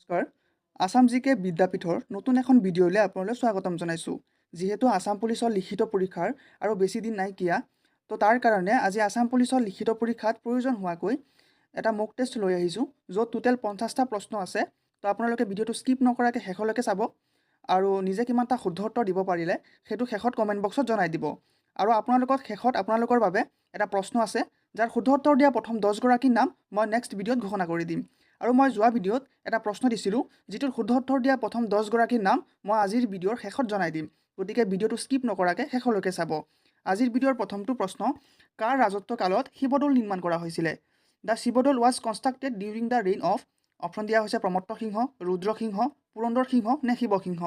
নমস্কাৰ। আসাম জিকে বিদ্যাপীঠৰ নতুন এখন ভিডিঅ'লৈ আপোনালৈ স্বাগতম জনাইছোঁ। যিহেতু আসাম পুলিচৰ লিখিত পৰীক্ষাৰ আৰু বেছি দিন নাইকিয়া, তো তাৰ কাৰণে আজি আসাম পুলিচৰ লিখিত পৰীক্ষাত প্ৰয়োজন হোৱাকৈ এটা মক টেষ্ট লৈ আহিছোঁ, য'ত টোটেল 50টা প্ৰশ্ন আছে। তো আপোনালোকে ভিডিঅ'টো স্কিপ নকৰাকৈ শেষলৈকে চাব আৰু নিজে কিমানটা শুদ্ধ উত্তৰ দিব পাৰিলে সেইটো শেষত কমেণ্ট বক্সত জনাই দিব। আৰু শেষত আপোনালোকৰ বাবে এটা প্ৰশ্ন আছে, যাৰ শুদ্ধ উত্তৰ দিয়া প্ৰথম 10গৰাকীৰ নাম মই নেক্সট ভিডিঅ'ত ঘোষণা কৰি দিম। আৰু মই যোৱা ভিডিঅ'ত এটা প্ৰশ্ন দিছিলোঁ, যিটোৰ শুদ্ধ উত্তৰ দিয়া প্ৰথম 10গৰাকীৰ নাম মই আজিৰ ভিডিঅ'ৰ শেষত জনাই দিম। গতিকে ভিডিঅ'টো স্কিপ নকৰাকৈ শেষলৈকে চাব। আজিৰ ভিডিঅ'ৰ প্ৰথমটো প্ৰশ্ন, কাৰ ৰাজত্বকালত শিৱদৌল নিৰ্মাণ কৰা হৈছিলে? The Sivadol was constructed during the reign of, option দিয়া হৈছে প্ৰমত্ত সিংহ, ৰুদ্ৰ সিংহ, পুৰন্দৰ সিংহ নে শিৱসিংহ।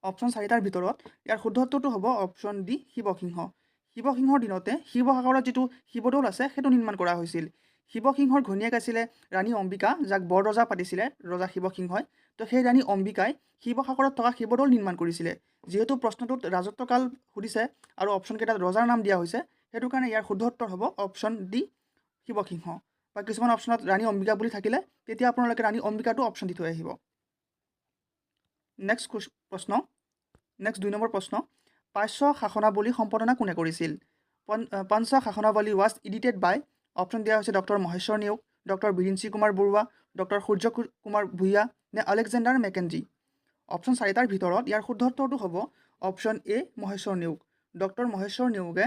অপশ্যন 4টাৰ ভিতৰত ইয়াৰ শুদ্ধ উত্তৰটো হ'ব অপশ্যন ডি, শিৱসিংহ। শিৱসিংহৰ দিনতে শিৱসাগৰত যিটো শিৱদৌল আছে সেইটো নিৰ্মাণ কৰা হৈছিল। শিৱসিংহৰ ঘৈণীয়েক আছিলে ৰাণী অম্বিকা, যাক বৰৰজা পাতিছিলে ৰজা শিৱসিংহই। তো সেই ৰাণী অম্বিকাই শিৱসাগৰত থকা শিৱদৌল নিৰ্মাণ কৰিছিলে। যিহেতু প্ৰশ্নটোত ৰাজত্বকাল সুধিছে আৰু অপশ্যন কেইটাত ৰজাৰ নাম দিয়া হৈছে, সেইটো কাৰণে ইয়াৰ শুদ্ধ উত্তৰ হ'ব অপশ্যন ডি, শিৱসিংহ। বা কিছুমান অপশ্যনত ৰাণী অম্বিকা বুলি থাকিলে তেতিয়া আপোনালোকে ৰাণী অম্বিকাটো অপশ্যন দি থৈ আহিব। নেক্সট 2 নম্বৰ প্ৰশ্ন, পাঞ্চ শাসনাৱলী সম্পাদনা কোনে কৰিছিল? পাঞ্চ শাসনাৱলী ৱাজ এডিটেড বাই, অপশ্যন দিয়া হৈছে ডক্টৰ মহেশ্বৰ নেওগ, ডক্টৰ বিৰিঞ্চি কুমাৰ বৰুৱা, ডক্টৰ সূৰ্য কুমাৰ ভূঞা নে আলেকজেণ্ডাৰ মেকেঞ্জি। অপশ্যন 4টাৰ ভিতৰত ইয়াৰ শুদ্ধ উত্তৰটো হ'ব option A, Maheswar Neog. Doctor Maheswar নেওগে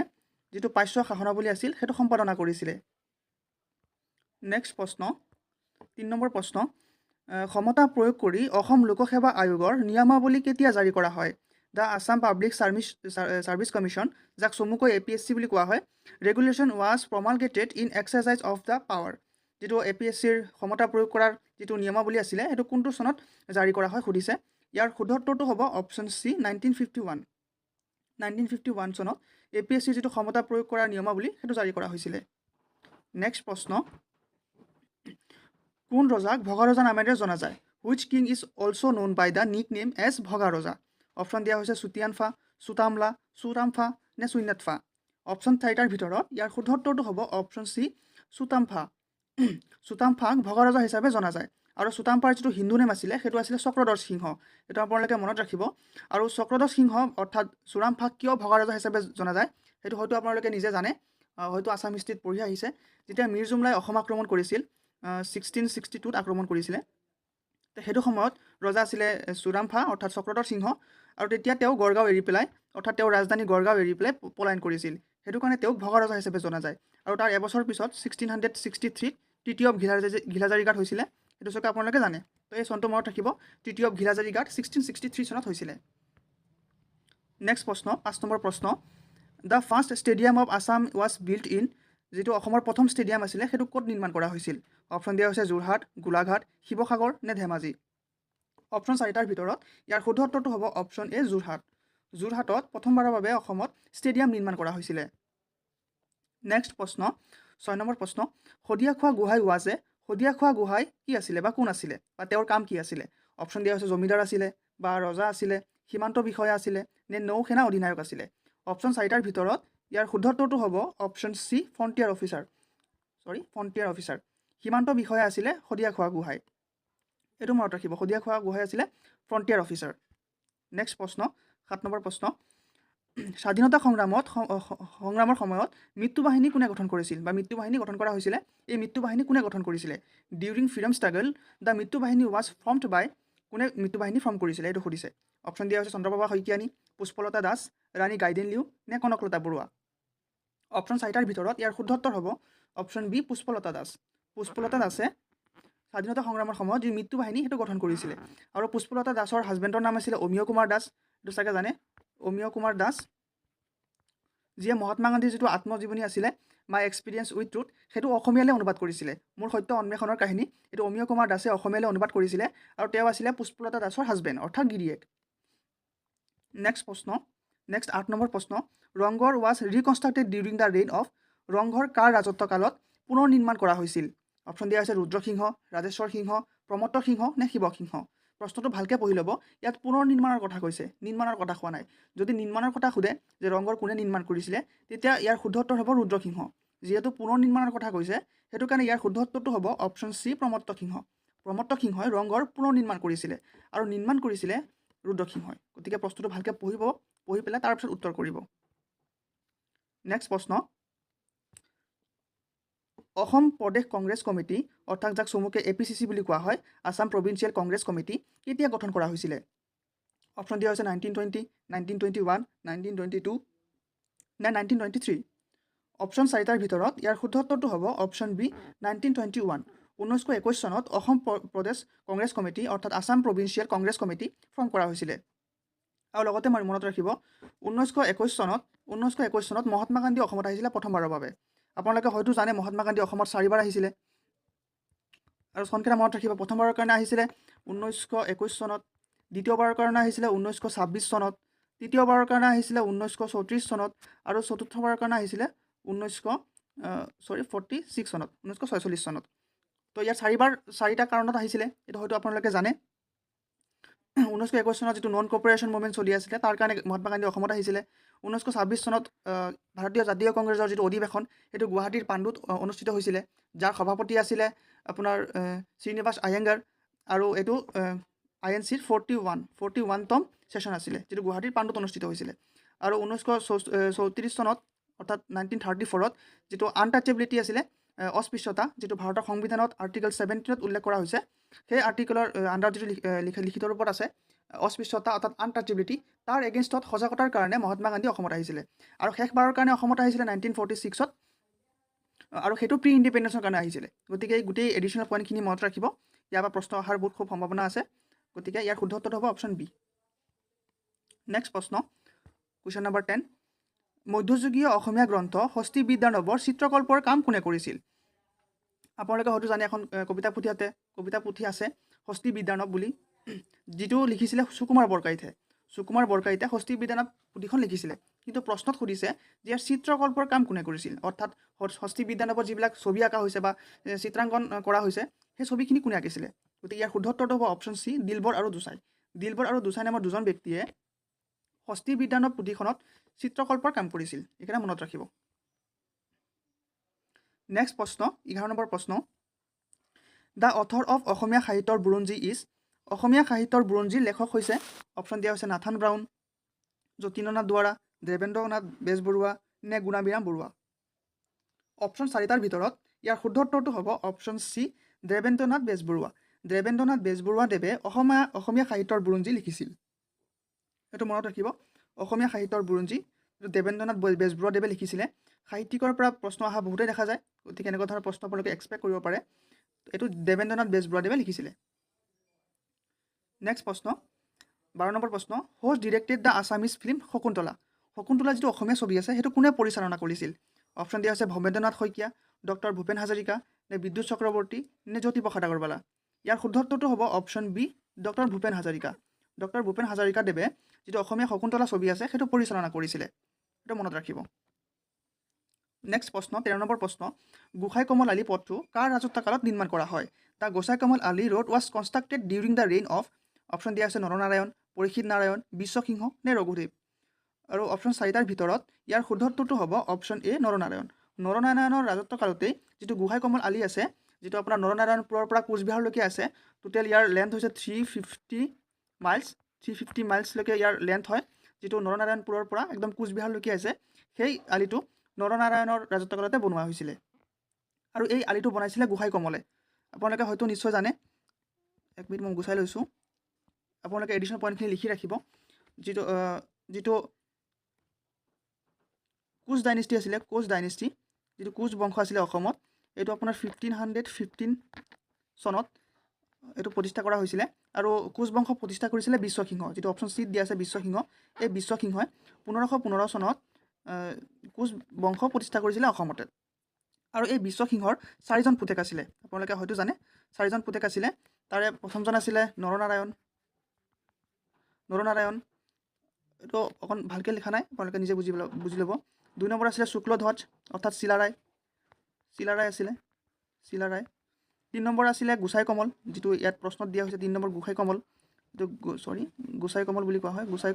যিটো পাঞ্চ শাসনাৱলী আছিল সেইটো সম্পাদনা কৰিছিলে। নেক্সট প্ৰশ্ন, 3 নম্বৰ প্ৰশ্ন, ক্ষমতা প্ৰয়োগ কৰি অসম লোকসেৱা আয়োগৰ নিয়মাৱলী কেতিয়া জাৰি কৰা হয়? The Assam public service commission, যাক চমুকৈ APSC বুলি কোৱা হয়, regulation was promulgated in exercise of the power. যিটো APSCৰ ক্ষমতা প্ৰয়োগ কৰাৰ যিটো নিয়মাৱলী আছিলে সেইটো কোনটো চনত জাৰি কৰা হয় সুধিছে। ইয়াৰ শুদ্ধ উত্তৰটো হ'ব অপশ্যন চি, 1951 চনত APSCৰ যিটো ক্ষমতা প্ৰয়োগ কৰাৰ নিয়মাৱলী সেইটো জাৰি কৰা হৈছিলে। নেক্সট প্ৰশ্ন, কোন ৰজাক ভগা নামেৰে জনা যায়? Which king is also' known by the nickname as Bhaga ৰজা। অপশ্যন দিয়া হৈছে চুতিয়ানফা, চুতামলা, চুৰামফা নে চুন্যাতফা। অপশ্যন 4টাৰ ভিতৰত ইয়াৰ শুদ্ধ উত্তৰটো হ'ব অপশ্যন চি, চুতামফা। চুতামফাক ভগা ৰজা হিচাপে জনা যায়। আৰু চুতামফাৰ যিটো হিন্দু নেম আছিলে সেইটো আছিলে চক্ৰধৰ সিংহ। এইটো আপোনালোকে মনত ৰাখিব। আৰু চক্ৰধৰ সিংহ অৰ্থাৎ চুৰামফাক কিয় ভগা ৰজা হিচাপে জনা যায় সেইটো হয়তো আপোনালোকে নিজে জানে, হয়তো আছাম হিষ্ট্ৰীত পঢ়ি আহিছে। যেতিয়া মীৰ জুমলাই অসম আক্ৰমণ কৰিছিল, 1662ত আক্ৰমণ কৰিছিলে, সেইটো সময়ত ৰজা আছিলে চুৰামফা অৰ্থাৎ চক্ৰধৰ সিংহ। আৰু তেতিয়া তেওঁ গড়গাঁও এৰি পেলাই, অৰ্থাৎ তেওঁৰ ৰাজধানী গড়গাঁও এৰি পেলাই পলায়ন কৰিছিল। সেইটো কাৰণে তেওঁক ভগা ৰজা হিচাপে জনা যায়। আৰু তাৰ এবছৰ পিছত 1663ত তৃতীয় ঘিলাজাৰী ঘাট হৈছিলে। সেইটো চাগে আপোনালোকে জানে। তো এই চনটো মনত ৰাখিব, তৃতীয় ঘিলাজাৰী ঘাট 1663 চনত হৈছিলে। নেক্সট প্ৰশ্ন, 5 নম্বৰ প্ৰশ্ন, the first stadium of Assam was built in, যিটো অসমৰ প্ৰথম ষ্টেডিয়াম আছিলে সেইটো ক'ত নিৰ্মাণ কৰা হৈছিল? অপশ্যন দিয়া হৈছে যোৰহাট, গোলাঘাট, শিৱসাগৰ নে ধেমাজি। অপশ্যন 4টাৰ ভিতৰত ইয়াৰ শুদ্ধ উত্তৰটো হ'ব অপশ্যন এ, যোৰহাট। যোৰহাটত প্ৰথমবাৰৰ বাবে অসমত ষ্টেডিয়াম নিৰ্মাণ কৰা হৈছিলে। নেক্সট প্ৰশ্ন, 6 নম্বৰ প্ৰশ্ন, শদিয়াখোৱা গোহাঁই ৱাজে, শদিয়াখোৱা গোহাঁই কি আছিলে বা কোন আছিলে বা তেওঁৰ কাম কি আছিলে? অপশ্যন দিয়া হৈছে জমিদাৰ আছিলে, বা ৰজা আছিলে, সীমান্ত বিষয়া আছিলে নে নৌসেনা অধিনায়ক আছিলে। অপশ্যন 4টাৰ ভিতৰত ইয়াৰ শুদ্ধ উত্তৰটো হ'ব অপশ্যন চি, ফ্ৰণ্টিয়াৰ অফিচাৰ। সীমান্ত বিষয়া আছিলে শদিয়াখোৱা গোহাঁই। এইটো মনত ৰাখিব, শদিয়াখোৱা গোহাঁই আছিলে ফ্ৰণ্টিয়াৰ অফিচাৰ। নেক্সট প্ৰশ্ন, 7 নম্বৰ প্ৰশ্ন, স্বাধীনতা সংগ্ৰামৰ সময়ত মৃত্যু বাহিনী কোনে গঠন কৰিছিল বা মৃত্যু বাহিনী গঠন কৰা হৈছিলে? এই মৃত্যু বাহিনী কোনে গঠন কৰিছিলে? ডিউৰিং ফ্ৰীডম ষ্ট্ৰাগল দ্য মৃত্যু বাহিনী ৱাজ ফৰ্মড বাই, কোনে মৃত্যু বাহিনী ফৰ্ম কৰিছিলে এইটো সুধিছে। অপশ্যন দিয়া হৈছে চন্দ্ৰপ্ৰভা শইকীয়ানী, পুষ্পলতা দাস, ৰাণী গাইডেনলিউ নে কনকলতা বৰুৱা। অপশ্যন 4টাৰ ভিতৰত ইয়াৰ শুদ্ধ উত্তৰ হ'ব অপশ্যন বি, পুষ্পলতা দাস। পুষ্পলতা দাসে স্বাধীনতা সংগ্ৰামৰ সময়ত যি মৃত্যু বাহিনী সেইটো গঠন কৰিছিলে। আৰু পুষ্পলতা দাসৰ হাজবেণ্ডৰ নাম আছিলে অমিয় কুমাৰ দাস, এইটো চাগে জানে, অমিয় কুমাৰ দাস, যিয়ে মহাত্মা গান্ধীৰ যিটো আত্মজীৱনী আছিলে মাই এক্সপিৰিয়েঞ্চ উইথ ট্ৰুথ সেইটো অসমীয়ালৈ অনুবাদ কৰিছিলে। মোৰ সত্য অন্বেষণৰ কাহিনী, এইটো অমিয় কুমাৰ দাসে অসমীয়ালৈ অনুবাদ কৰিছিলে। আৰু তেওঁ আছিলে পুষ্পলতা দাসৰ হাজবেণ্ড অৰ্থাৎ গিৰিয়েক। নেক্সট 8 নম্বৰ প্ৰশ্ন, Rangghar was reconstructed during the reign of, Rangghar কাৰ ৰাজত্ব কালত পুনৰ নিৰ্মাণ কৰা হৈছিল? অপশ্যন দিয়া হৈছে ৰুদ্ৰ সিংহ, ৰাজেশ্বৰ সিংহ, প্ৰমত্ত সিংহ নে শিৱসিংহ। প্ৰশ্নটো ভালকৈ পঢ়ি ল'ব, ইয়াত পুনৰ নিৰ্মাণৰ কথা কৈছে, নিৰ্মাণৰ কথা কোৱা নাই। যদি নিৰ্মাণৰ কথা সোধে যে ৰংঘৰ কোনে নিৰ্মাণ কৰিছিলে, তেতিয়া ইয়াৰ শুদ্ধ উত্তৰ হ'ব ৰুদ্ৰ সিংহ। যিহেতু পুনৰ নিৰ্মাণৰ কথা কৈছে সেইটো কাৰণে ইয়াৰ শুদ্ধ উত্তৰটো হ'ব অপশ্যন চি, প্ৰমত্ত সিংহ। প্ৰমত্ত সিংহই ৰংঘৰ পুনৰ নিৰ্মাণ কৰিছিলে আৰু নিৰ্মাণ কৰিছিলে ৰুদ্ৰসিংহই। গতিকে প্ৰশ্নটো ভালকৈ পঢ়ি পেলাই তাৰপিছত উত্তৰ কৰিব। নেক্সট প্ৰশ্ন, অসম প্ৰদেশ কংগ্ৰেছ কমিটি অৰ্থাৎ যাক চমুকে APCC বুলি কোৱা হয়, আছাম প্ৰভিন্সিয়েল কংগ্ৰেছ কমিটি, কেতিয়া গঠন কৰা হৈছিলে? অপশ্যন দিয়া হৈছে 1920, 1921, 1922 নে 1923। অপশ্যন 4টাৰ ভিতৰত ইয়াৰ শুদ্ধ উত্তৰটো হ'ব অপশ্যন বি 1921। 1921 চনত অসম প্ৰদেশ কংগ্ৰেছ কমিটি অৰ্থাৎ Assam provincial Congress committee form কৰা হৈছিলে। আৰু লগতে মনত ৰাখিব 1921 চনত মহাত্মা গান্ধী অসমত আহিছিলে প্ৰথমবাৰৰ বাবে। আপোনালোকে হয়তো জানে মহাত্মা গান্ধী অসমত 4বাৰ আহিছিলে। আৰু চনকেইটা মনত ৰাখিব, প্ৰথমবাৰৰ কাৰণে আহিছিলে 1921 চনত, দ্বিতীয়বাৰৰ কাৰণে আহিছিলে 1926 চনত, তৃতীয়বাৰৰ কাৰণে আহিছিলে 1934 চনত, আৰু চতুৰ্থবাৰৰ কাৰণে আহিছিলে 1946 চনত, 1946 চনত। তো ইয়াৰ 4টা কাৰণত আহিছিলে, এইটো হয়তো আপোনালোকে জানে। 1921 চনত যিটো নন কৰ্পৰেশ্যন মুভমেণ্ট চলি আছিলে তাৰ কাৰণে মহাত্মা গান্ধী অসমত আহিছিলে। 1926 চনত ভাৰতীয় জাতীয় কংগ্ৰেছৰ যিটো অধিৱেশন সেইটো গুৱাহাটীৰ পাণ্ডুত অনুষ্ঠিত হৈছিলে, যাৰ সভাপতি আছিলে আপোনাৰ শ্ৰীনিবাস আয়াংগাৰ, আৰু এইটো INCৰ 41তম ছেশ্যন আছিলে, যিটো গুৱাহাটীৰ পাণ্ডুত অনুষ্ঠিত হৈছিলে। আৰু 1934 চনত অৰ্থাৎ 1934ত যিটো আনটাচেবিলিটি আছিলে, অস্পৃশ্যতা, যিটো ভাৰতৰ সংবিধানত আৰ্টিকল 17ত উল্লেখ কৰা হৈছে, সেই আৰ্টিকলৰ আণ্ডাৰ যিটো লিখিত ৰূপত আছে অস্পৃশ্যতা অৰ্থাৎ আনটাচেবিলিটি, তাৰ এগেইনষ্টত সজাগতাৰ কাৰণে মহাত্মা গান্ধী অসমত আহিছিলে। আৰু শেষবাৰৰ কাৰণে অসমত আহিছিলে 1946ত, আৰু সেইটো প্ৰি ইণ্ডিপেণ্ডেঞ্চৰ কাৰণে আহিছিলে। গতিকে এই গোটেই এডিশ্যনেল পইণ্টখিনি মনত ৰাখিব, ইয়াৰ পৰা প্ৰশ্ন অহাৰ বহুত খুব সম্ভাৱনা আছে। গতিকে ইয়াৰ শুদ্ধ উত্তৰ হ'ব অপশ্যন বি। নেক্সট প্ৰশ্ন, কুৱেশ্যন নম্বৰ 10, মধ্যযুগীয় অসমীয়া গ্ৰন্থ হস্তি বিদ্যানৱৰ চিত্ৰকল্পৰ কাম কোনে কৰিছিল? আপোনালোকে হয়তো জানে এখন কবিতা পুথি আছে হস্তি বিদ্যানৱ বুলি, যিটো লিখিছিলে সুকুমাৰ বৰকাইতে। সুকুমাৰ বৰকাইতে হস্তি বিদ্যানৱ পুথিখন লিখিছিলে, কিন্তু প্ৰশ্নত সুধিছে যে ইয়াৰ চিত্ৰকল্পৰ কাম কোনে কৰিছিল, অৰ্থাৎ হস্তি বিদ্যানৱত যিবিলাক ছবি আঁকা হৈছে বা চিত্ৰাংকন কৰা হৈছে সেই ছবিখিনি কোনে আঁকিছিলে? গতিকে ইয়াৰ শুদ্ধ উত্তৰটো হ'ব অপশ্যন চি, দিলবৰ আৰু দুচাই। দিলবৰ আৰু দুচাই নামৰ দুজন ব্যক্তিয়ে হস্তি বিদ্যানৱ পুথিখনত চিত্ৰকল্পৰ কাম কৰিছিল, এইকাৰণে মনত ৰাখিব। নেক্সট প্ৰশ্ন, 11 নম্বৰ প্ৰশ্ন, দ্য অথৰ অফ অসমীয়া সাহিত্যৰ বুৰঞ্জী ইজ, অসমীয়া সাহিত্যৰ বুৰঞ্জীৰ লেখক হৈছে, অপশ্যন দিয়া হৈছে নাথান ব্ৰাউন, যতীন্দ্ৰনাথ দুৱৰা, দেৱেন্দ্ৰনাথ বেজবৰুৱা নে গুণাভিৰাম বৰুৱা। অপশ্যন 4টাৰ ভিতৰত ইয়াৰ শুদ্ধ উত্তৰটো হ'ব অপশ্যন চি, দেৱেন্দ্ৰনাথ বেজবৰুৱা। দেৱেন্দ্ৰনাথ বেজবৰুৱাদেৱে অসমীয়া সাহিত্যৰ বুৰঞ্জী লিখিছিল। এইটো মনত ৰাখিব, অসমীয়া সাহিত্যৰ বুৰঞ্জী দেৱেন্দ্ৰনাথ বেজবৰুৱাদেৱে লিখিছিলে। সাহিত্যিকৰ পৰা প্ৰশ্ন অহা বহুতেই দেখা যায়, গতিকে এনেকুৱা ধৰণৰ প্ৰশ্ন আপোনালোকে এক্সপেক্ট কৰিব পাৰে। এইটো দেৱেন্দ্ৰনাথ বেজবৰুৱাদেৱে লিখিছিলে। নেক্সট প্ৰশ্ন, 12 নম্বৰ প্ৰশ্ন, whose directed the Assamese film Sakuntala. Sakuntala যিটো অসমীয়া ছবি আছে সেইটো কোনে পৰিচালনা কৰিছিল? অপশ্যন দিয়া হৈছে ভৱেন্দ্ৰনাথ শইকীয়া, ডক্টৰ ভূপেন হাজৰিকা নে বিদ্যুৎ চক্ৰৱৰ্তী নে জ্যোতিপ্ৰসাদ আগৰৱালা। ইয়াৰ শুদ্ধ উত্তৰটো হ'ব option B, doctor Bhupen Hazarika. Doctor Bhupen হাজৰিকাদেৱে যিটো অসমীয়া শকুন্তলা ছবি আছে সেইটো পৰিচালনা কৰিছিলে, সেইটো মনত ৰাখিব। নেক্সট প্ৰশ্ন, 13 নম্বৰ প্ৰশ্ন, গোসাই কমল আলি পথটো কাৰ ৰাজত্বকালত নিৰ্মাণ কৰা হয়? The Gosai Kamal Ali road was constructed during the reign of, option দিয়া আছে নৰনাৰায়ণ, পৰীক্ষিত নাৰায়ণ, বিশ্বসিংহ নে ৰঘুদেৱ। আৰু অপশ্যন 4টাৰ ভিতৰত ইয়াৰ শুদ্ধ উত্তৰটো হ'ব অপশ্যন এ, নৰনাৰায়ণ। নৰনাৰায়ণৰ ৰাজত্বকালতেই যিটো গোসাই কমল আলি আছে, যিটো আপোনাৰ নৰনাৰায়ণপুৰৰ পৰা কোচবিহাৰলৈকে আছে, টোটেল ইয়াৰ লেন্থ হৈছে 350 মাইলছলৈকে ইয়াৰ লেন্থ হয়, যিটো নৰনাৰায়ণপুৰৰ পৰা একদম কোচবিহাৰলৈকে আছে। সেই আলিটো নৰনাৰায়ণৰ ৰাজত্বকালতে বনোৱা হৈছিলে, আৰু এই আলিটো বনাইছিলে গোসাই কমলে। আপোনালোকে হয়তো নিশ্চয় জানে, এক মিনিট মই গুচাই লৈছোঁ, আপোনালোকে এডিশ্যনেল পইণ্টখিনি লিখি ৰাখিব। যিটো কোচ ডাইনেষ্টি আছিলে, কোচ ডাইনেষ্টি, যিটো কোচ বংশ আছিলে অসমত, এইটো আপোনাৰ 1515 চনত এইটো প্ৰতিষ্ঠা কৰা হৈছিলে। আৰু কোচ বংশ প্ৰতিষ্ঠা কৰিছিলে বিশ্বসিংহ, যিটো অপশ্যন চিত দিয়া আছে বিশ্বসিংহ। এই বিশ্বসিংহই 1515 চনত কোচ বংশ প্ৰতিষ্ঠা কৰিছিলে অসমতে। আৰু এই বিশ্বসিংহৰ 4জন পুতেক আছিলে, আপোনালোকে হয়তো জানে 4জন পুতেক আছিলে। তাৰে প্ৰথমজন আছিলে নৰনাৰায়ণ। এইটো অকণ ভালকৈ লিখা নাই, আপোনালোকে নিজে বুজি ল'ব। 2 নম্বৰ আছিলে শুক্লধ্বজ অৰ্থাৎ চিলাৰায় আছিলে, চিলাৰায়। 3 নম্বৰ আছিলে গোসাই কমল, যিটো ইয়াত প্ৰশ্নত দিয়া হৈছে 3 নম্বৰ গোসাই কমল, এইটো গোসাই কমল বুলি কোৱা হয়, গোসাই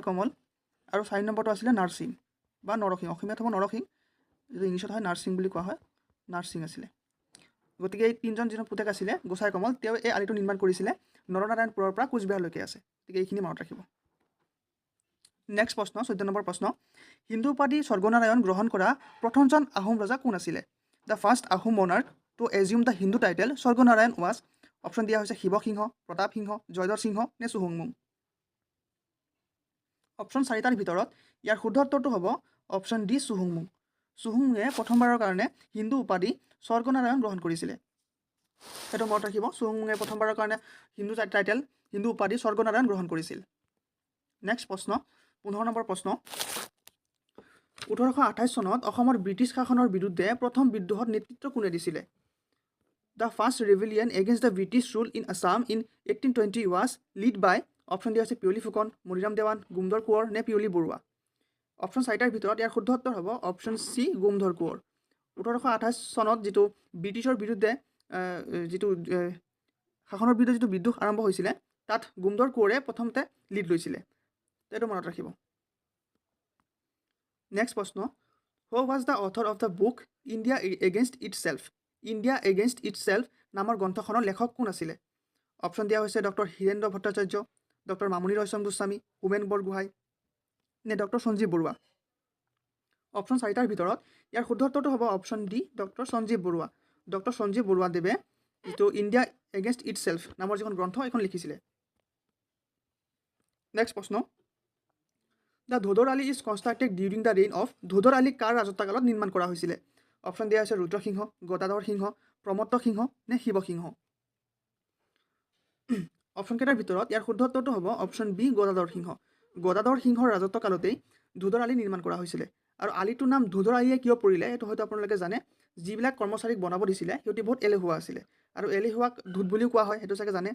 কমল। আৰু 4 নম্বৰটো আছিলে নাৰসিং বা নৰসিংহ, অসমীয়াত হ'ব নৰসিং, যিটো ইংলিছত হয় নাৰসিং বুলি কোৱা হয়, নাৰসিং আছিলে। গতিকে এই তিনিজন যিজন পুতেক আছিলে গোসাই কমল তেওঁ এই আলিটো নিৰ্মাণ কৰিছিলে নৰনাৰায়ণপুৰৰ পৰা কোচবিহাৰলৈকে আছে। গতিকে এইখিনি মনত ৰাখিব। নেক্সট প্ৰশ্ন 14 নম্বৰ প্ৰশ্ন, হিন্দু উপাধি স্বৰ্গনাৰায়ণ গ্ৰহণ কৰা প্ৰথমজন আহোম ৰজা কোন আছিলে? The first Ahom monarch to assume the Hindu title Swarganarayan was, option দিয়া হৈছে শিৱসিংহ, প্ৰতাপ সিংহ, জয়ধ্বজ সিংহ নে চুহুংমুং। অপশ্যন 4টাৰ ভিতৰত ইয়াৰ শুদ্ধ উত্তৰটো হ'ব অপশ্যন ডি চুহুংমুং। চুহুংমুঙে প্ৰথমবাৰৰ কাৰণে হিন্দু উপাধি স্বৰ্গনাৰায়ণ গ্ৰহণ কৰিছিলে। সেইটো মনত ৰাখিব, চুহুংমুঙে প্ৰথমবাৰৰ কাৰণে হিন্দু টাইটেল হিন্দু উপাধি স্বৰ্গনাৰায়ণ গ্ৰহণ কৰিছিল। নেক্সট প্ৰশ্ন 15 নম্বৰ প্ৰশ্ন, 1828 চনত অসমৰ ব্ৰিটিছ শাসনৰ বিৰুদ্ধে প্ৰথম বিদ্ৰোহত নেতৃত্ব কোনে দিছিলে? The first rebellion against the British rule in Assam in 1820 was led by, option দিয়া হৈছে পিয়লি ফুকন, মণিৰাম দেৱান, গোমধৰ কোঁৱৰ নে পিয়লি বৰুৱা। অপশ্যন 4টাৰ ভিতৰত ইয়াৰ শুদ্ধ উত্তৰ হ'ব অপশ্যন চি গোমধৰ কোঁৱৰ। 1828 চনত যিটো ব্ৰিটিছৰ বিৰুদ্ধে যিটো শাসনৰ বিৰুদ্ধে যিটো বিদ্ৰোহ আৰম্ভ হৈছিলে তাত গোমধৰ কোঁৱৰে প্ৰথমতে লিড লৈছিলে। এইটো মনত ৰাখিব। নেক্সট প্ৰশ্ন, who was the author of the book India against itself? India against itself নামৰ গ্ৰন্থখনৰ লেখক কোন আছিলে? অপশ্যন দিয়া হৈছে ডক্টৰ হীৰেন্দ্ৰ ভট্টাচাৰ্য, ডক্টৰ মামণি ৰয়চম গোস্বামী, হোমেন বৰগোহাঁই নে ডক্টৰ সঞ্জীৱ বৰুৱা। অপশ্যন 4টাৰ ভিতৰত ইয়াৰ শুদ্ধ উত্তৰটো হ'ব option D doctor Sanjib Baruah. Doctor Sanjib বৰুৱাদেৱে যিটো ইণ্ডিয়া এগেইনষ্ট ইটছেল্ফ নামৰ যিখন গ্ৰন্থ এইখন লিখিছিলে। নেক্সট প্ৰশ্ন, the Dhodar Ali is constructed during the reign of, Dhodar Ali কাৰ ৰাজত্বকালত নিৰ্মাণ কৰা হৈছিলে? অপশ্যন দিয়া হৈছে ৰুদ্ৰসিংহ, গদাধৰ সিংহ, প্ৰমত্ত সিংহ নে শিৱসিংহ। অপশ্যন কেইটাৰ ভিতৰত ইয়াৰ শুদ্ধ উত্তৰটো হ'ব অপশ্যন বি গদাধৰ সিংহ। গদাধৰ সিংহৰ ৰাজত্বকালতেই ধোদৰ আলি নিৰ্মাণ কৰা হৈছিলে। আৰু আলিটোৰ নাম ধোদৰ আলিয়ে কিয় পৰিলে সেইটো হয়তো আপোনালোকে জানে, যিবিলাক কৰ্মচাৰীক বনাব দিছিলে সিহঁতি বহুত এলেহুৱা আছিলে আৰু এলেহুৱাক ধোদ বুলিও কোৱা হয়, সেইটো চাগে জানে।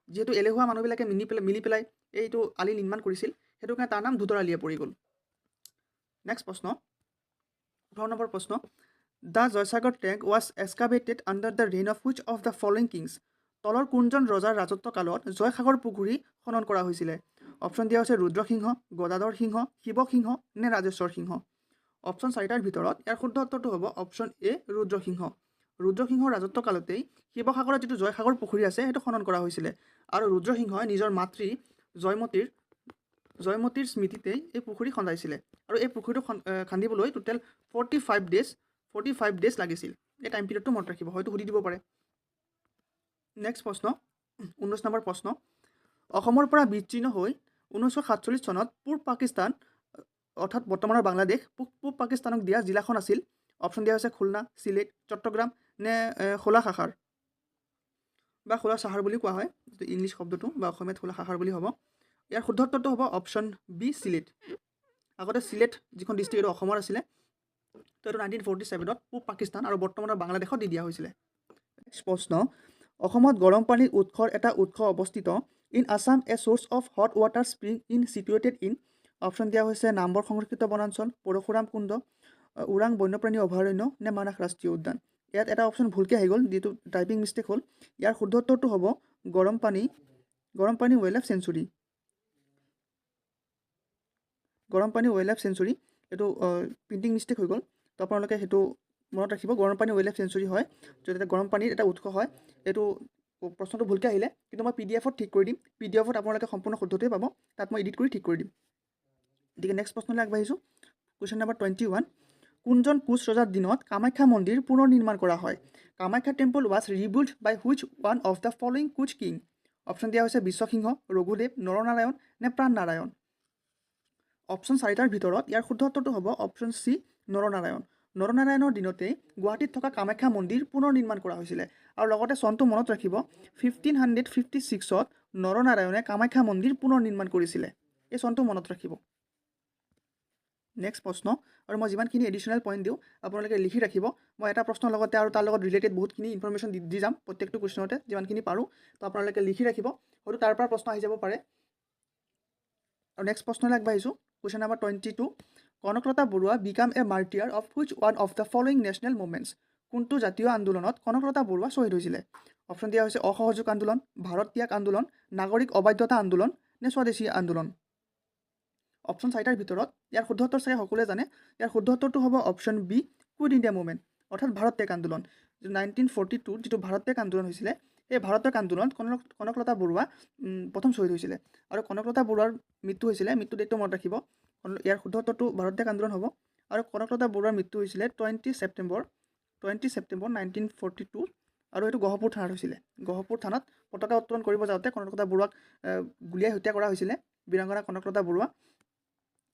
যিহেতু এলেহুৱা মানুহবিলাকে মিলি পেলাই এইটো আলি নিৰ্মাণ কৰিছিল, সেইটো কাৰণে তাৰ নাম ধোদৰ আলিয়ে পৰি গ'ল। নেক্সট প্ৰশ্ন 18 নম্বৰ প্ৰশ্ন, the Joysagar tank was excavated under the reign of which of the following kings? তলৰ কোনজন ৰজাৰ ৰাজত্ব কালত জয়সাগৰ পুখুৰী খনন কৰা হৈছিলে? অপশ্যন দিয়া হৈছে ৰুদ্ৰসিংহ, গদাধৰ সিংহ, শিৱসিংহ নে ৰাজেশ্বৰ সিংহ। অপশ্যন 4টাৰ ভিতৰত ইয়াৰ শুদ্ধ উত্তৰটো হ'ব অপশ্যন এ ৰুদ্ৰসিংহ। ৰুদ্ৰসিংহৰ ৰাজত্ব কালতেই শিৱসাগৰত যিটো জয়সাগৰ পুখুৰী আছে সেইটো খনন কৰা হৈছিলে আৰু ৰুদ্ৰসিংহই নিজৰ মাতৃ জয়মতীৰ স্মৃতিতেই এই পুখুৰী খন্দাইছিলে আৰু এই পুখুৰীটো খান্দিবলৈ টোটেল 45 ডেজ লাগিছিল। এই টাইম পিৰিয়ডটো মনত ৰাখিব, হয়তো সুধি দিব পাৰে। নেক্সট প্ৰশ্ন 19 নম্বৰ প্ৰশ্ন, অসমৰ পৰা বিচ্ছিন্ন হৈ 1947 চনত পূব পাকিস্তান অৰ্থাৎ বৰ্তমানৰ বাংলাদেশ পূব পাকিস্তানক দিয়া জিলাখন আছিল। অপশ্যন দিয়া হৈছে খুলনা, চিলেট, চট্টগ্ৰাম নে খোলা খাখাৰ বা খোলা চাহাৰ বুলি কোৱা হয়, যিটো ইংলিছ শব্দটো বা অসমীয়াত খোলা খাখাৰ বুলি হ'ব। ইয়াৰ শুদ্ধ উত্তৰটো হ'ব অপশ্যন বি চিলেট। আগতে চিলেট যিখন ডিষ্ট্ৰিক্ট এইটো অসমৰ আছিলে, তো এইটো 1947ত পূব পাকিস্তান আৰু বৰ্তমানৰ বাংলাদেশত দি দিয়া হৈছিলে। নেক্সট প্ৰশ্ন, অসমত গৰম পানীৰ উৎসৰ এটা উৎস অৱস্থিত। In Assam a source of hot water spring in situated in. Option দিয়া হৈছে নামবৰ সংৰক্ষিত বনাঞ্চল, পৰশুৰাম কুণ্ড, ওৰাং বন্যপ্ৰাণী অভয়াৰণ্য নে মানাস ৰাষ্ট্ৰীয় উদ্যান। ইয়াত এটা অপশ্যন ভুলকৈ আহি গ'ল, যিটো টাইপিং মিষ্টেক হ'ল। ইয়াৰ শুদ্ধ উত্তৰটো হ'ব গৰম পানী ৱাইল্ড লাইফ চেঞ্চুৰী। গৰম পানী ৱাইল্ড লাইফ চেঞ্চুৰী, এইটো প্ৰিণ্টিং মিষ্টেক হৈ গ'ল, তো আপোনালোকে সেইটো মনত ৰাখিব। গৰম পানী ৱাইল্ড লাইফ চেঞ্চুৰী হয়, য'ত গৰম পানীৰ এটা উৎস হয়। এইটো প্ৰশ্নটো ভুলকৈ আহিলে, কিন্তু মই PDF-ত ঠিক কৰি দিম। PDF-ত আপোনালোকে সম্পূৰ্ণ শুদ্ধটোৱে পাব, তাত মই এডিট কৰি ঠিক কৰি দিম। গতিকে নেক্সট প্ৰশ্নলৈ আগবাঢ়িছোঁ। কুৱেশ্যন নম্বৰ 21, কোনজন কোচ ৰজাৰ দিনত কামাখ্যা মন্দিৰ পুনৰ নিৰ্মাণ কৰা হয়? Kamakhya temple was rebuild by which one of the following Koch king? Option দিয়া হৈছে বিশ্বসিংহ, ৰঘুদেৱ, নৰনাৰায়ণ নে প্ৰাণনাৰায়ণ। অপশ্যন 4টাৰ ভিতৰত ইয়াৰ শুদ্ধ উত্তৰটো হ'ব অপশ্যন চি নৰনাৰায়ণ। নৰনাৰায়ণৰ দিনতেই গুৱাহাটীত থকা কামাখ্যা মন্দিৰ পুনৰ নিৰ্মাণ কৰা হৈছিলে। আৰু লগতে চনটো মনত ৰাখিব, 1556ত নৰনাৰায়ণে কামাখ্যা মন্দিৰ পুনৰ নিৰ্মাণ কৰিছিলে। এই চনটো মনত ৰাখিব। নেক্সট প্ৰশ্ন, আৰু মই যিমানখিনি এডিশ্যনেল পইণ্ট দিওঁ আপোনালোকে লিখি ৰাখিব। মই এটা প্ৰশ্নৰ লগতে আৰু তাৰ লগত ৰিলেটেড বহুতখিনি ইনফৰমেশ্যন দি যাম প্ৰত্যেকটো কুৱেশ্যনতে, যিমানখিনি পাৰোঁ। তো আপোনালোকে লিখি ৰাখিব, হয়তো তাৰ পৰা প্ৰশ্ন আহি যাব পাৰে। আৰু নেক্সট প্ৰশ্নলৈ আগবাঢ়িছোঁ। Question number 22, Kanaklata Barua became a martyr of which one of the following national movements? কোনটো জাতীয় আন্দোলনত কনকলতা বৰুৱা শ্বহীদ হৈছিলে? অপশ্যন দিয়া হৈছে অসহযোগ আন্দোলন, ভাৰত ত্যাগ আন্দোলন, নাগৰিক অবাধ্যতা আন্দোলন নে স্বদেশী আন্দোলন। অপশ্যন 4টাৰ ভিতৰত ইয়াৰ শুদ্ধ উত্তৰ চাগে সকলোৱে জানে। ইয়াৰ শুদ্ধ উত্তৰটো হ'ব option B quit India movement. অৰ্থাৎ ভাৰত ত্যাগ আন্দোলন। 1942 যিটো ভাৰত ত্যাগ আন্দোলন হৈছিলে, এই ভাৰত ত্যাগ আন্দোলনত কনকলতা বৰুৱা প্ৰথম শ্বহীদ হৈছিলে। আৰু কনকলতা বৰুৱাৰ মৃত্যু হৈছিলে, মৃত্যু ডেটটো মনত ৰাখিব, ইয়াৰ শুদ্ধ উত্তৰটো ভাৰত ত্যাগ আন্দোলন হ'ব। আৰু কনকলতা বৰুৱাৰ মৃত্যু হৈছিলে 20 ছেপ্টেম্বৰ 1942, আৰু এইটো গহপুৰ থানাত হৈছিলে। গহপুৰ থানাত পতাকা উত্তোলন কৰিব যাওঁতে কনকলতা বৰুৱাক গুলীয়াই হত্যা কৰা হৈছিলে, বীৰাংগনা কনকলতা বৰুৱা।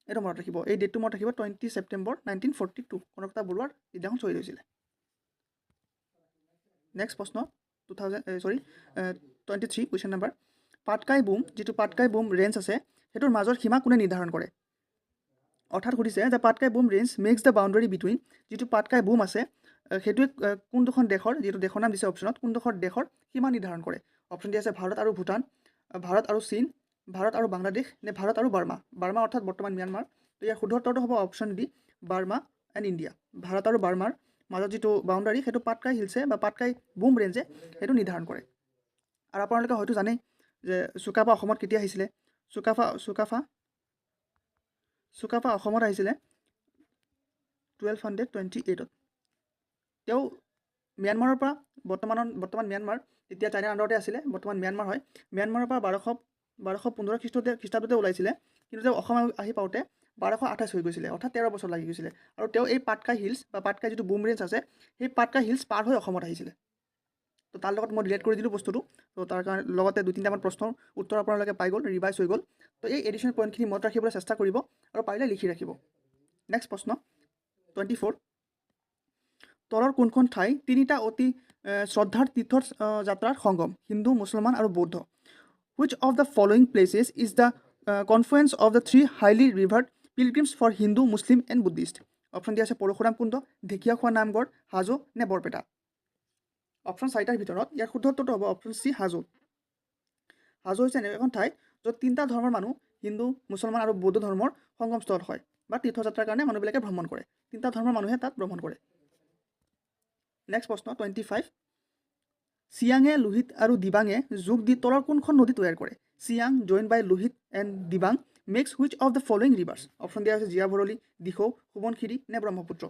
এইটো মনত ৰাখিব, এই ডেটটো মনত ৰাখিব, 20 ছেপ্টেম্বৰ 1942 কনকলতা বৰুৱাৰ দিনাখন শ্বহীদ হৈছিলে। নেক্সট প্ৰশ্ন 23 কুৱেশ্যন নাম্বাৰ। পাটকাই বুম, যিটো পাটকাই বুম ৰেঞ্জ আছে, সেইটোৰ মাজৰ সীমা কোনে নিৰ্ধাৰণ কৰে? অৰ্থাৎ সুধিছে যে Patkai Bum range makes the boundary between, যিটো পাটকাই বুম আছে সেইটোৱে কোনডোখন দেশৰ, যিটো দেশৰ নাম দিছে অপশ্যনত, কোনডোখৰ দেশৰ সীমা নিৰ্ধাৰণ কৰে? অপশ্যন দিয়া আছে ভাৰত আৰু ভূটান, ভাৰত আৰু চীন, ভাৰত আৰু বাংলাদেশ, নে ভাৰত আৰু বাৰ্মা। বাৰ্মা অৰ্থাৎ বৰ্তমান ম্যানমাৰ। তো ইয়াৰ শুদ্ধ উত্তৰটো হ'ব option D, Burma and India. ভাৰত আৰু বাৰ্মাৰ মাজত যিটো বাউণ্ডাৰী, সেইটো পাটকাই হিলছে বা পাটকাই বুম ৰেঞ্জে সেইটো নিৰ্ধাৰণ কৰে। আৰু আপোনালোকে হয়তো জানেই যে চুকাফা অসমত কেতিয়া আহিছিলে। চুকাফা অসমত আহিছিলে 1228। তেওঁ ম্যানমাৰৰ পৰা বৰ্তমান ম্যানমাৰ, তেতিয়া চাইনাৰ আণ্ডাৰতে আছিলে, বৰ্তমান ম্যানমাৰ হয়। ম্যানমাৰৰ পৰা 1215 খ্ৰীষ্টাব্দতে ওলাইছিলে, কিন্তু তেওঁ অসম আহি পাওঁতে 1228 হৈ গৈছিলে, অৰ্থাৎ 13 বছৰ লাগি গৈছিলে। আৰু তেওঁ এই পাটকাই হিলছ বা পাটকাই যিটো বুম ৰেঞ্জ আছে, সেই পাটকাই হিলছ পাৰ হৈ অসমত আহিছিলে। তো তাৰ লগত মই ডিলেট কৰি দিলোঁ বস্তুটো। তো তাৰ কাৰণে লগতে 2-3টামান প্ৰশ্নৰ উত্তৰ আপোনালোকে পাই গ'ল, ৰিভাইজ হৈ গ'ল। তো এই এডিশ্যনেল পইণ্টখিনি মনত ৰাখিবলৈ চেষ্টা কৰিব আৰু পাৰিলে লিখি ৰাখিব। নেক্সট প্ৰশ্ন 24। তলৰ কোনখন ঠাই 3টা অতি শ্ৰদ্ধাৰ তীৰ্থ যাত্ৰাৰ সংগম, হিন্দু, মুছলমান আৰু বৌদ্ধ? Which of the following places is the confluence of the 3 highly revered pilgrims for Hindu, Muslim and Buddhist? Option দিয়া আছে পৰশুৰাম কুণ্ড, ঢেকীয়াখোৱা নামগড়, হাজো নে বৰপেটা। অপশ্যন 4টাৰ ভিতৰত ইয়াৰ শুদ্ধ উত্তৰটো হ'ব অপশ্যন চি, হাজো। হাজো হৈছে এনে এখন ঠাই য'ত 3টা ধৰ্মৰ মানুহ, হিন্দু, মুছলমান আৰু বৌদ্ধ ধৰ্মৰ সংগমস্থল হয়, বা তীৰ্থযাত্ৰাৰ কাৰণে মানুহবিলাকে ভ্ৰমণ কৰে। 3টা ধৰ্মৰ মানুহে তাত ভ্ৰমণ কৰে। নেক্সট প্ৰশ্ন 25। চিয়াঙে লোহিত আৰু দিবাঙে যোগ দি তলৰ কোনখন নদী তৈয়াৰ কৰে? Siang join by Lohit and Dibang makes which of the following rivers? Option দিয়া হৈছে জীয়া ভৰলী, দিখৌ, সোৱণশিৰি নে ব্ৰহ্মপুত্ৰ।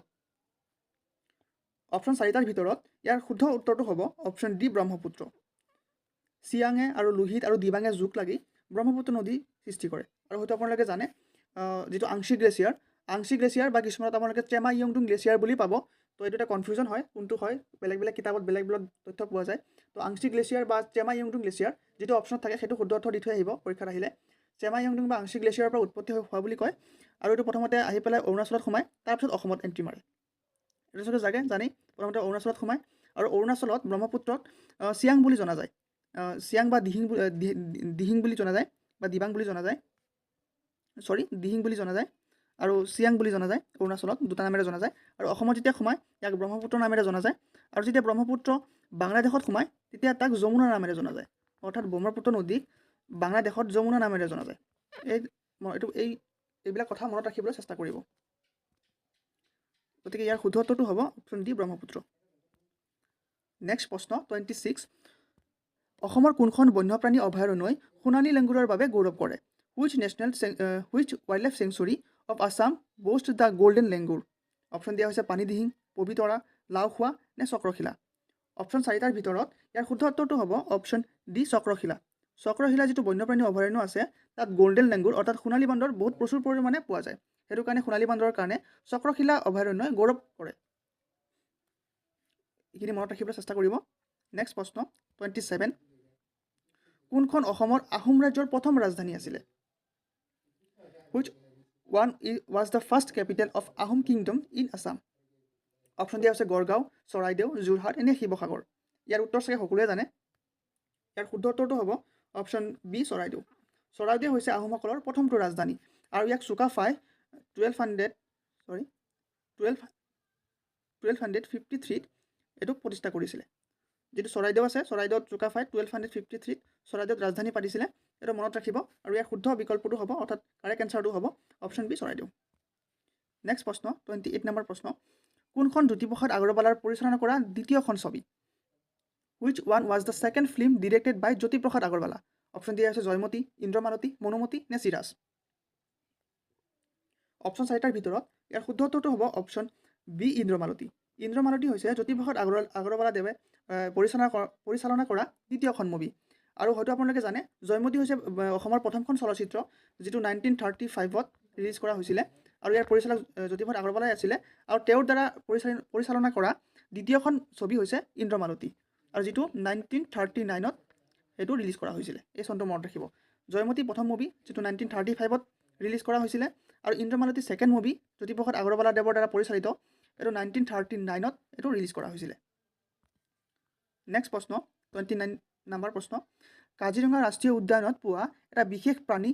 অপশ্যন 4টাৰ ভিতৰত ইয়াৰ শুদ্ধ উত্তৰটো হ'ব অপশ্যন ডি, ব্ৰহ্মপুত্ৰ। চিয়াঙে আৰু লোহিত আৰু দিবাঙে যোগ লাগি ব্ৰহ্মপুত্ৰ নদী সৃষ্টি কৰে। আৰু হয়তো আপোনালোকে জানে যিটো আংশী গ্লেছিয়াৰ বা কিছুমানত আপোনালোকে চেমা ইয়ংডুং গ্লেছিয়াৰ বুলি পাব। তো এইটো এটা কনফিউজন হয়, কোনটো হয়, বেলেগ বেলেগ কিতাপত বেলেগ বেলেগ তথ্য পোৱা যায়। তো আংশী গ্লেছিয়াৰ বা চেমা ইয়ংডুং গ্লেছিয়াৰ যিটো অপশ্যনত থাকে, সেইটো শুদ্ধ অৰ্থ দি থৈ আহিব পৰীক্ষাত আহিলে। চেমা ইয়ংডুং বা আংশী গ্লেছিয়াৰৰ পৰা উৎপত্তি হোৱা বুলি কয়। আৰু এইটো প্ৰথমতে আহি পেলাই অৰুণাচলত সোমায়, তাৰপিছত অসমত এণ্ট্ৰি মাৰে। এইটো চাগে জানেই, প্ৰথমতে অৰুণাচলত সোমায়, আৰু অৰুণাচলত ব্ৰহ্মপুত্ৰক চিয়াং বুলি জনা যায়, চিয়াং বা দিহিং বুলি জনা যায়, বা দিবাং বুলি জনা যায়, দিহিং বুলি জনা যায়, আৰু চিয়াং বুলি জনা যায়। অৰুণাচলত 2টা নামেৰে জনা যায়। আৰু অসমত যেতিয়া সোমায় ইয়াক ব্ৰহ্মপুত্ৰ নামেৰে জনা যায়। আৰু যেতিয়া ব্ৰহ্মপুত্ৰ বাংলাদেশত সোমায় তেতিয়া তাক যমুনা নামেৰে জনা যায়। অৰ্থাৎ ব্ৰহ্মপুত্ৰ নদীক বাংলাদেশত যমুনা নামেৰে জনা যায়। এইবিলাক কথা মনত ৰাখিবলৈ চেষ্টা কৰিব। গতিকে ইয়াৰ শুদ্ধ উত্তৰটো হ'ব অপশ্যন ডি, ব্ৰহ্মপুত্ৰ। নেক্সট প্ৰশ্ন 26। অসমৰ কোনখন বন্যপ্ৰাণী অভয়াৰণ্যই সোণালী লেংগুৰৰ বাবে গৌৰৱ কৰে? Which wild life sanctuary of Assam boast the golden langur? Option দিয়া হৈছে পানীদিহিং, পবিতৰা, লাওখোৱা নে চক্ৰশিলা। অপশ্যন 4টাৰ ভিতৰত ইয়াৰ শুদ্ধ উত্তৰটো হ'ব অপশ্যন ডি, চক্ৰশিলা। চক্ৰশিলা যিটো বন্যপ্ৰাণী অভয়াৰণ্য আছে, তাত গল্ডেন লেংগুৰ অৰ্থাৎ সোণালী বান্দৰ বহুত প্ৰচুৰ পৰিমাণে পোৱা যায়। সেইটো কাৰণে সোণালী বান্দৰৰ কাৰণে চক্ৰশিলা অভয়াৰণ্যই গৌৰৱ কৰে। এইখিনি মনত ৰাখিবলৈ চেষ্টা কৰিব। নেক্সট প্ৰশ্ন 27। কোনখন অসমৰ আহোম ৰাজ্যৰ প্ৰথম ৰাজধানী আছিলে? Which one was the first capital of Ahom kingdom in Assam? Option দিয়া হৈছে গড়গাঁও, চৰাইদেউ, যোৰহাট এনে শিৱসাগৰ। ইয়াৰ উত্তৰ চাগে সকলোৱে জানে। ইয়াৰ শুদ্ধ উত্তৰটো হ'ব অপশ্যন বি, চৰাইদেউ। চৰাইদেউ হৈছে আহোমসকলৰ প্ৰথমটো ৰাজধানী, আৰু ইয়াক চুকাফাই 1253 এইটো প্ৰতিষ্ঠা কৰিছিলে। যিটো চৰাইদেউ আছে, চৰাইদেউত চুকাফাই 1253 চৰাইদেউত ৰাজধানী পাতিছিলে। এইটো মনত ৰাখিব। আৰু ইয়াৰ শুদ্ধ বিকল্পটো হ'ব, অৰ্থাৎ কাৰেক্ট এনচাৰটো হ'ব অপশ্যন বি, চৰাইদেউ। নেক্সট প্ৰশ্ন 28 নম্বৰ প্ৰশ্ন। কোনখন জ্যোতিপ্ৰসাদ আগৰৱালাৰ পৰিচালনা কৰা দ্বিতীয়খন ছবি? Which one was the second film directed by Jyotiprasad Agarwala? Option দিয়া হৈছে জয়মতী, ইন্দ্ৰমালতী, মনুমতী নে চিৰাজ। অপশ্যন 4টাৰ ভিতৰত ইয়াৰ শুদ্ধ উত্তৰটো হ'ব অপশ্যন বি, ইন্দ্ৰমালতী। ইন্দ্ৰমালতী হৈছে জ্যোতিপ্ৰসাদ আগৰৱালাদেৱে পৰিচালনা কৰা দ্বিতীয়খন মুভি। আৰু হয়তো আপোনালোকে জানে জয়মতী হৈছে অসমৰ প্ৰথমখন চলচ্চিত্ৰ যিটো 1935ত ৰিলিজ কৰা হৈছিলে আৰু ইয়াৰ পৰিচালক জ্যোতিপ্ৰসাদ আগৰৱালাই আছিলে আৰু তেওঁৰ দ্বাৰা পৰিচালনা কৰা দ্বিতীয়খন ছবি হৈছে ইন্দ্ৰমালতী আৰু যিটো 1939ত সেইটো ৰিলিজ কৰা হৈছিলে। এই চনটো মনত ৰাখিব। জয়মতী প্ৰথম মুভি যিটো 1935ত ৰিলিজ কৰা হৈছিলে আৰু ইন্দ্ৰমালতী ছেকেণ্ড মুভি জ্যোতিপ্ৰসাদ আগৰৱালাদেৱৰ দ্বাৰা পৰিচালিত এইটো 1939ত এইটো ৰিলিজ কৰা হৈছিলে। নেক্সট প্ৰশ্ন 29 নম্বৰ প্ৰশ্ন কাজিৰঙা ৰাষ্ট্ৰীয় উদ্যানত পোৱা এটা বিশেষ প্ৰাণী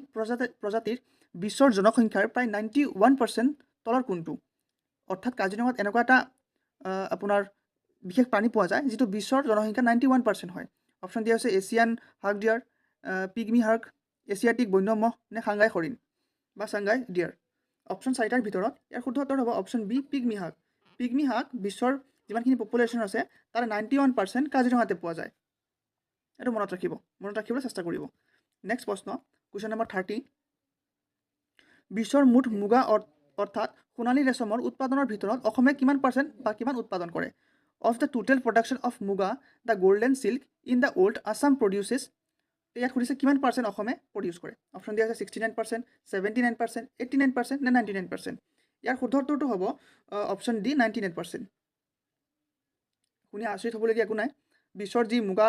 প্ৰজাতিৰ বিশ্বৰ জনসংখ্যাৰ প্ৰায় 91% তলৰ কোনটো? অৰ্থাৎ কাজিৰঙাত এনেকুৱা এটা আপোনাৰ বিশেষ প্ৰাণী পোৱা যায় যিটো বিশ্বৰ জনসংখ্যা 91% হয়। অপশ্যন দিয়া হৈছে এছিয়ান হাগ ডিয়াৰ, পিগমি হাগ, এছিয়াটিক বন্যমহ নে সাংঘাই হৰিণ বা সাংঘাই ডিয়াৰ। অপশ্যন 4টাৰ ভিতৰত ইয়াৰ শুদ্ধ উত্তৰ হ'ব অপশ্যন বি পিগমি হাগ। পিগমি হাগ বিশ্বৰ যিমানখিনি পপুলেশ্যন আছে তাৰে 91% কাজিৰঙাতে পোৱা যায়। এইটো মনত ৰাখিবলৈ চেষ্টা কৰিব। নেক্সট প্ৰশ্ন কুৱেশ্যন নম্বৰ 30 বিশ্বৰ মুঠ মুগা অৰ্থাৎ সোণালী ৰেচমৰ উৎপাদনৰ ভিতৰত অসমে কিমান পাৰ্চেণ্ট বা কিমান উৎপাদন কৰে? Of the total production of muga the golden silk in the old Assam produces. ইয়াত সুধিছে কিমান পাৰ্চেণ্ট অসমে প্ৰডিউচ কৰে। অপশ্যন দিয়া আছে 69%, 79%, 89% নে 99%। ইয়াৰ শুদ্ধ উত্তৰটো হ'ব অপশ্যন ডি 99%। শুনি আচৰিত হ'বলগীয়া একো নাই। বিশ্বৰ যি মুগা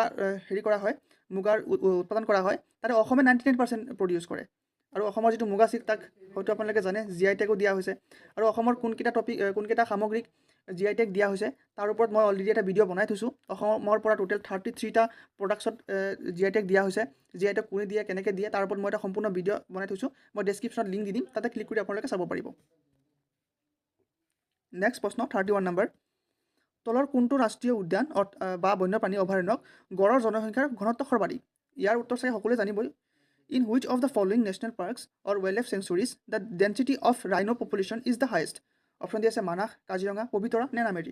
মুগাৰ উৎপাদন কৰা হয় তাতে অসমে 99% প্ৰডিউচ কৰে। আৰু অসমৰ যিটো মুগা চিল্ক তাক হয়তো আপোনালোকে জানে GI টেগো দিয়া হৈছে। আৰু অসমৰ কোনকেইটা সামগ্ৰীক GI টেগ দিয়া হৈছে তাৰ ওপৰত মই অলৰেডি এটা ভিডিঅ' বনাই থৈছোঁ। অসমৰ পৰা টোটেল 33টা প্ৰডাক্টছত GI টেগ দিয়া হৈছে। GI টেগ কোনে দিয়ে, কেনেকৈ দিয়ে তাৰ ওপৰত মই এটা সম্পূৰ্ণ ভিডিঅ' বনাই থৈছোঁ। মই ডেছক্ৰিপশ্যনত লিংক দি দিম, তাতে ক্লিক কৰি আপোনালোকে চাব পাৰিব। নেক্সট প্ৰশ্ন 31 নম্বৰ তলৰ কোনটো ৰাষ্ট্ৰীয় উদ্যান বা বন্যপ্ৰাণী অভয়াৰণ্যক গড়ৰ জনসংখ্যাৰ ঘনত্ব সৰ্বাধিক? ইয়াৰ উত্তৰ চাগে সকলোৱে জানিবই। In which of the following national parks or wildlife sanctuaries the density of rhino population is the highest? Option দিয়া আছে মানাহ, কাজিৰঙা, পবিতৰা নে নামেৰি।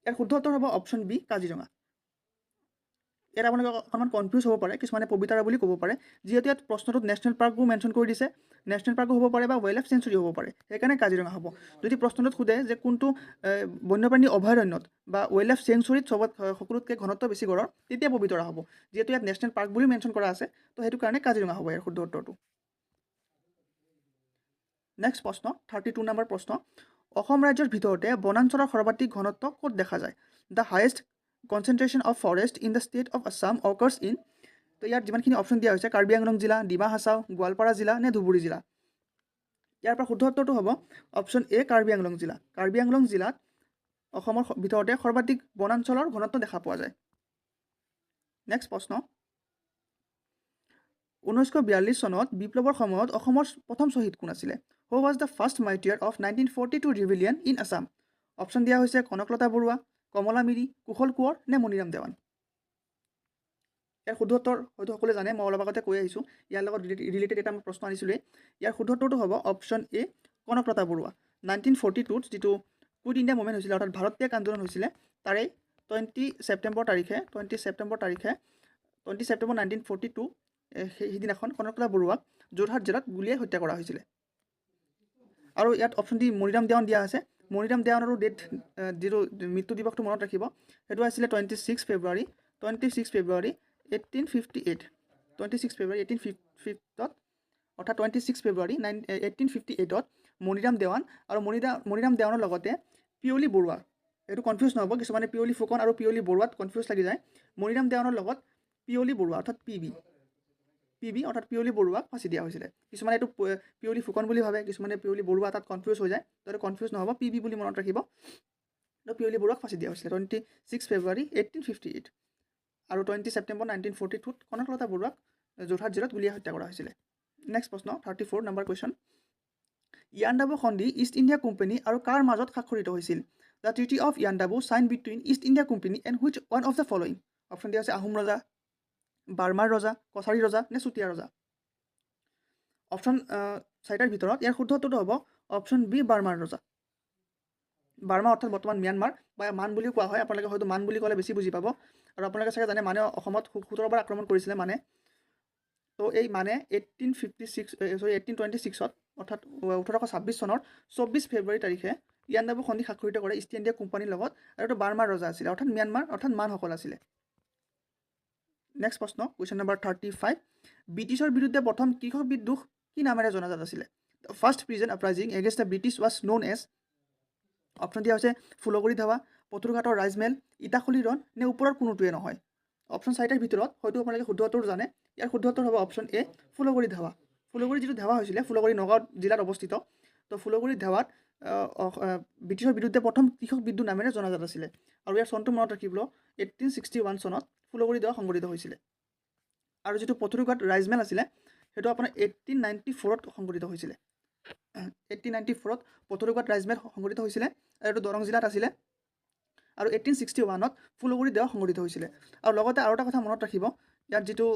ইয়াৰ শুদ্ধ উত্তৰ হ'ব অপশ্যন বি কাজিৰঙা। ইয়াত আপোনালোকে অকণমান কনফিউজ হ'ব পাৰে, কিছুমানে পবিতৰা বুলি ক'ব পাৰে, যিহেতু ইয়াত প্ৰশ্নটোত নেশ্যনেল পাৰ্কবোৰ মেনশ্যন কৰি দিছে। নেশ্যনেল পাৰ্কো হ'ব পাৰে বা ৱাইল্ড লাইফ চেঞ্চুৰী হ'ব পাৰে, সেইকাৰণে কাজিৰঙা হ'ব। যদি প্ৰশ্নটোত সোধে যে কোনটো বন্যপ্ৰাণী অভয়াৰণ্যত বা ৱাইল্ড লাইফ চেঞ্চুৰীত সকলোতকৈ ঘনত্ব বেছি গড়ৰ, তেতিয়া পবিতৰা হ'ব। যিহেতু ইয়াত নেশ্যনেল পাৰ্ক বুলি মেনশ্যন কৰা আছে, তো সেইটো কাৰণে কাজিৰঙা হ'ব ইয়াৰ শুদ্ধ উত্তৰটো। নেক্সট প্ৰশ্ন 32 নম্বৰ প্ৰশ্ন অসম ৰাজ্যৰ ভিতৰতে বনাঞ্চলৰ সৰ্বাধিক ঘনত্ব ক'ত দেখা যায়? The highest concentration of forest in the state of Assam occurs in. তো ইয়াত যিমানখিনি অপশ্যন দিয়া হৈছে কাৰ্বি আংলং জিলা, ডিমা হাছাও, গোৱালপাৰা জিলা নে ধুবুৰী জিলা। ইয়াৰ পৰা শুদ্ধ উত্তৰটো হ'ব অপশ্যন এ কাৰ্বি আংলং জিলা। কাৰ্বি আংলং জিলাত অসমৰ ভিতৰতে সৰ্বাধিক বনাঞ্চলৰ ঘনত্ব দেখা পোৱা যায়। নেক্সট প্ৰশ্ন 1942 চনত বিপ্লৱৰ সময়ত অসমৰ প্ৰথম শ্বহীদ কোন আছিলে? Who was the first martyr of 1942 rebellion in Assam? Option দিয়া হৈছে কনকলতা বৰুৱা, কমলা মিৰি, কুশল কোঁৱৰ নে মণিৰাম দেৱান। ইয়াৰ শুদ্ধ উত্তৰ হয়তো সকলোৱে জানে, মই অলপ আগতে কৈ আহিছোঁ। ইয়াৰ লগত ৰিলেটেড এটা প্ৰশ্ন আনিছিলোঁৱেই। ইয়াৰ শুদ্ধ উত্তৰটো হ'ব অপশ্যন এ কনকলতা বৰুৱা। 1942 যিটো কুইট ইণ্ডিয়া মুভমেণ্ট হৈছিলে, অৰ্থাৎ ভাৰত ত্যাগ আন্দোলন হৈছিলে, তাৰে 20 ছেপ্টেম্বৰ 1942 সেইদিনাখন কনকলতা বৰুৱাক যোৰহাট জিলাত গুলীয়াই হত্যা কৰা হৈছিলে। আৰু ইয়াত অপশ্যন ডি মণিৰাম দেৱান দিয়া আছে। মণিৰাম দেৱানৰো ডেট যিটো মৃত্যু দিৱসটো মনত ৰাখিব, সেইটো আছিলে 26 ফেব্ৰুৱাৰী 1858। 26 ফেব্ৰুৱাৰী 1858 অৰ্থাৎ 26 ফেব্ৰুৱাৰী 1858 মণিৰাম দেৱান আৰু মণিৰাম দেৱানৰ লগতে পিয়লি বৰুৱা, এইটো কনফিউজ নহ'ব, কিছুমানে পিয়লি ফুকন আৰু পিয়লি বৰুৱাত কনফিউজ লাগি যায়। মণিৰাম দেৱানৰ লগত পিয়লি বৰুৱা অৰ্থাৎ পিবি অৰ্থাৎ পিয়লি বৰুৱাক ফাঁচি দিয়া হৈছিলে। কিছুমানে এইটো পিয়লি ফুকন বুলি ভাবে, কিছুমানে পিয়লি বৰুৱা, তাত কনফিউজ হৈ যায়। তাতে কনফিউজ নহ'ব, পিবি বুলি মনত ৰাখিব। তো পিয়লি বৰুৱাক ফাঁচি দিয়া হৈছিলে 26 ফেব্ৰুৱাৰী 1858 আৰু 20 ছেপ্টেম্বৰ 1942 কনকলতা বৰুৱাক যোৰহাট জিলাত গুলীয়াই হত্যা কৰা হৈছিলে। নেক্সট প্ৰশ্ন 34 নম্বৰ কুৱেশ্যন ইয়াণ্ডাবু সন্ধি ইষ্ট ইণ্ডিয়া কোম্পানী আৰু কাৰ মাজত স্বাক্ষৰিত হৈছিল? The treaty of Yandabo sign between east India company and which one of the following? Option দিয়া আছে আহোম ৰজা, বাৰ্মাৰ ৰজা, কছাৰী ৰজা নে চুতীয়া ৰজা। অপশ্যন 4টাৰ ভিতৰত ইয়াৰ শুদ্ধ উত্তৰটো হ'ব অপশ্যন বি বাৰ্মাৰ ৰজা। বাৰ্মা অৰ্থাৎ বৰ্তমান ম্যানমাৰ বা মান বুলিও কোৱা হয়। আপোনালোকে হয়তো মান বুলি ক'লে বেছি বুজি পাব। আৰু আপোনালোকে চাগে জানে মানে অসমত 17 বাৰ আক্ৰমণ কৰিছিলে মানে। তো এই মানে 1826 অৰ্থাৎ 1826 চনৰ 24 ফেব্ৰুৱাৰী তাৰিখে ইয়াণ্ডাবু সন্ধি স্বাক্ষৰিত কৰে ইষ্ট ইণ্ডিয়া কোম্পানীৰ লগত আৰু এইটো বাৰ্মাৰ ৰজা আছিলে অৰ্থাৎ ম্যানমাৰ অৰ্থাৎ মানসকল আছিলে নেক্সট প্ৰশ্ন কুৱেশ্যন নম্বৰ 35 ব্ৰিটিছৰ বিৰুদ্ধে প্ৰথম কৃষক বিদ্ৰোহ কি নামেৰে জনাজাত আছিলে first peasant uprising against the British was known as option দিয়া হৈছে ফুলগুৰি ধাৱা পথৰুঘাটৰ ৰাইজমেল ইটাখুলি ৰণ নে ওপৰৰ কোনোটোৱে নহয় অপশ্যন 4টাৰ ভিতৰত হয়তো আপোনালোকে শুদ্ধ উত্তৰ জানে ইয়াৰ শুদ্ধ উত্তৰ হ'ব অপশ্যন এ ফুলগুৰি ধাৱা ফুলগুৰি যিটো ধাৱা হৈছিলে ফুলগুৰি নগাঁও জিলাত অৱস্থিত তো ফুলগুৰি ধাৱাত ব্ৰিটিছৰ বিৰুদ্ধে প্ৰথম কৃষক বিদ্ৰোহ নামেৰে জনাজাত আছিলে আৰু ইয়াৰ চনটো মনত ৰাখিব 1861 চনত ফুলগুৰি ধাৱা সংঘটিত হৈছিলে আৰু যিটো পথৰুঘাট ৰাইজমেল আছিলে সেইটো আপোনাৰ 1894ত সংঘটিত হৈছিলে 1894ত পথৰুঘাট ৰাইজমেল সংঘটিত হৈছিলে আৰু এইটো দৰং জিলাত আছিলে আৰু 1861ত ফুলগুৰি ধাৱা সংঘটিত হৈছিলে আৰু লগতে আৰু এটা কথা মনত ৰাখিব ইয়াত যিটো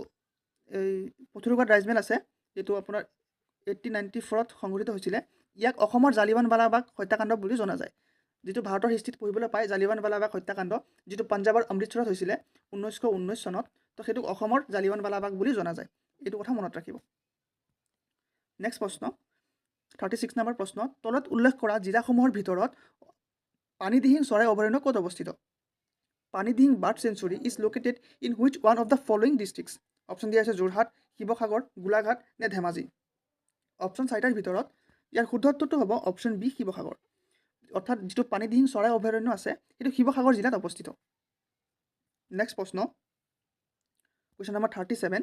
এই পথৰুঘাট ৰাইজমেল আছে যিটো আপোনাৰ 1894ত সংঘটিত হৈছিলে ইয়াক অসমৰ জালিৱানৱালাবাগ হত্যাকাণ্ড বুলি জনা যায় যিটো ভাৰতৰ হিষ্ট্ৰীত পঢ়িবলৈ পায় জালিৱানৱালাবাগ হত্যাকাণ্ড যিটো পাঞ্জাৱৰ অমৃতসৰত হৈছিলে 1919 চনত তো সেইটোক অসমৰ জালিৱানৱালাবাগ বুলি জনা যায় এইটো কথা মনত ৰাখিব নেক্সট প্ৰশ্ন 36 নম্বৰ প্ৰশ্ন তলত উল্লেখ কৰা জিলাসমূহৰ ভিতৰত পানীদিহিং চৰাই অভয়াৰণ্য ক'ত অৱস্থিত Panidihing bird century is located in which one of the following districts option দিয়া আছে যোৰহাট শিৱসাগৰ গোলাঘাট নে ধেমাজি অপশ্যন 4টাৰ ভিতৰত ইয়াৰ শুদ্ধ উত্তৰটো হ'ব অপশ্যন বি শিৱসাগৰ অৰ্থাৎ যিটো পানীদিহিং চৰাই অভয়াৰণ্য আছে সেইটো শিৱসাগৰ জিলাত অৱস্থিত নেক্সট প্ৰশ্ন কুৱেশ্যন নম্বৰ 37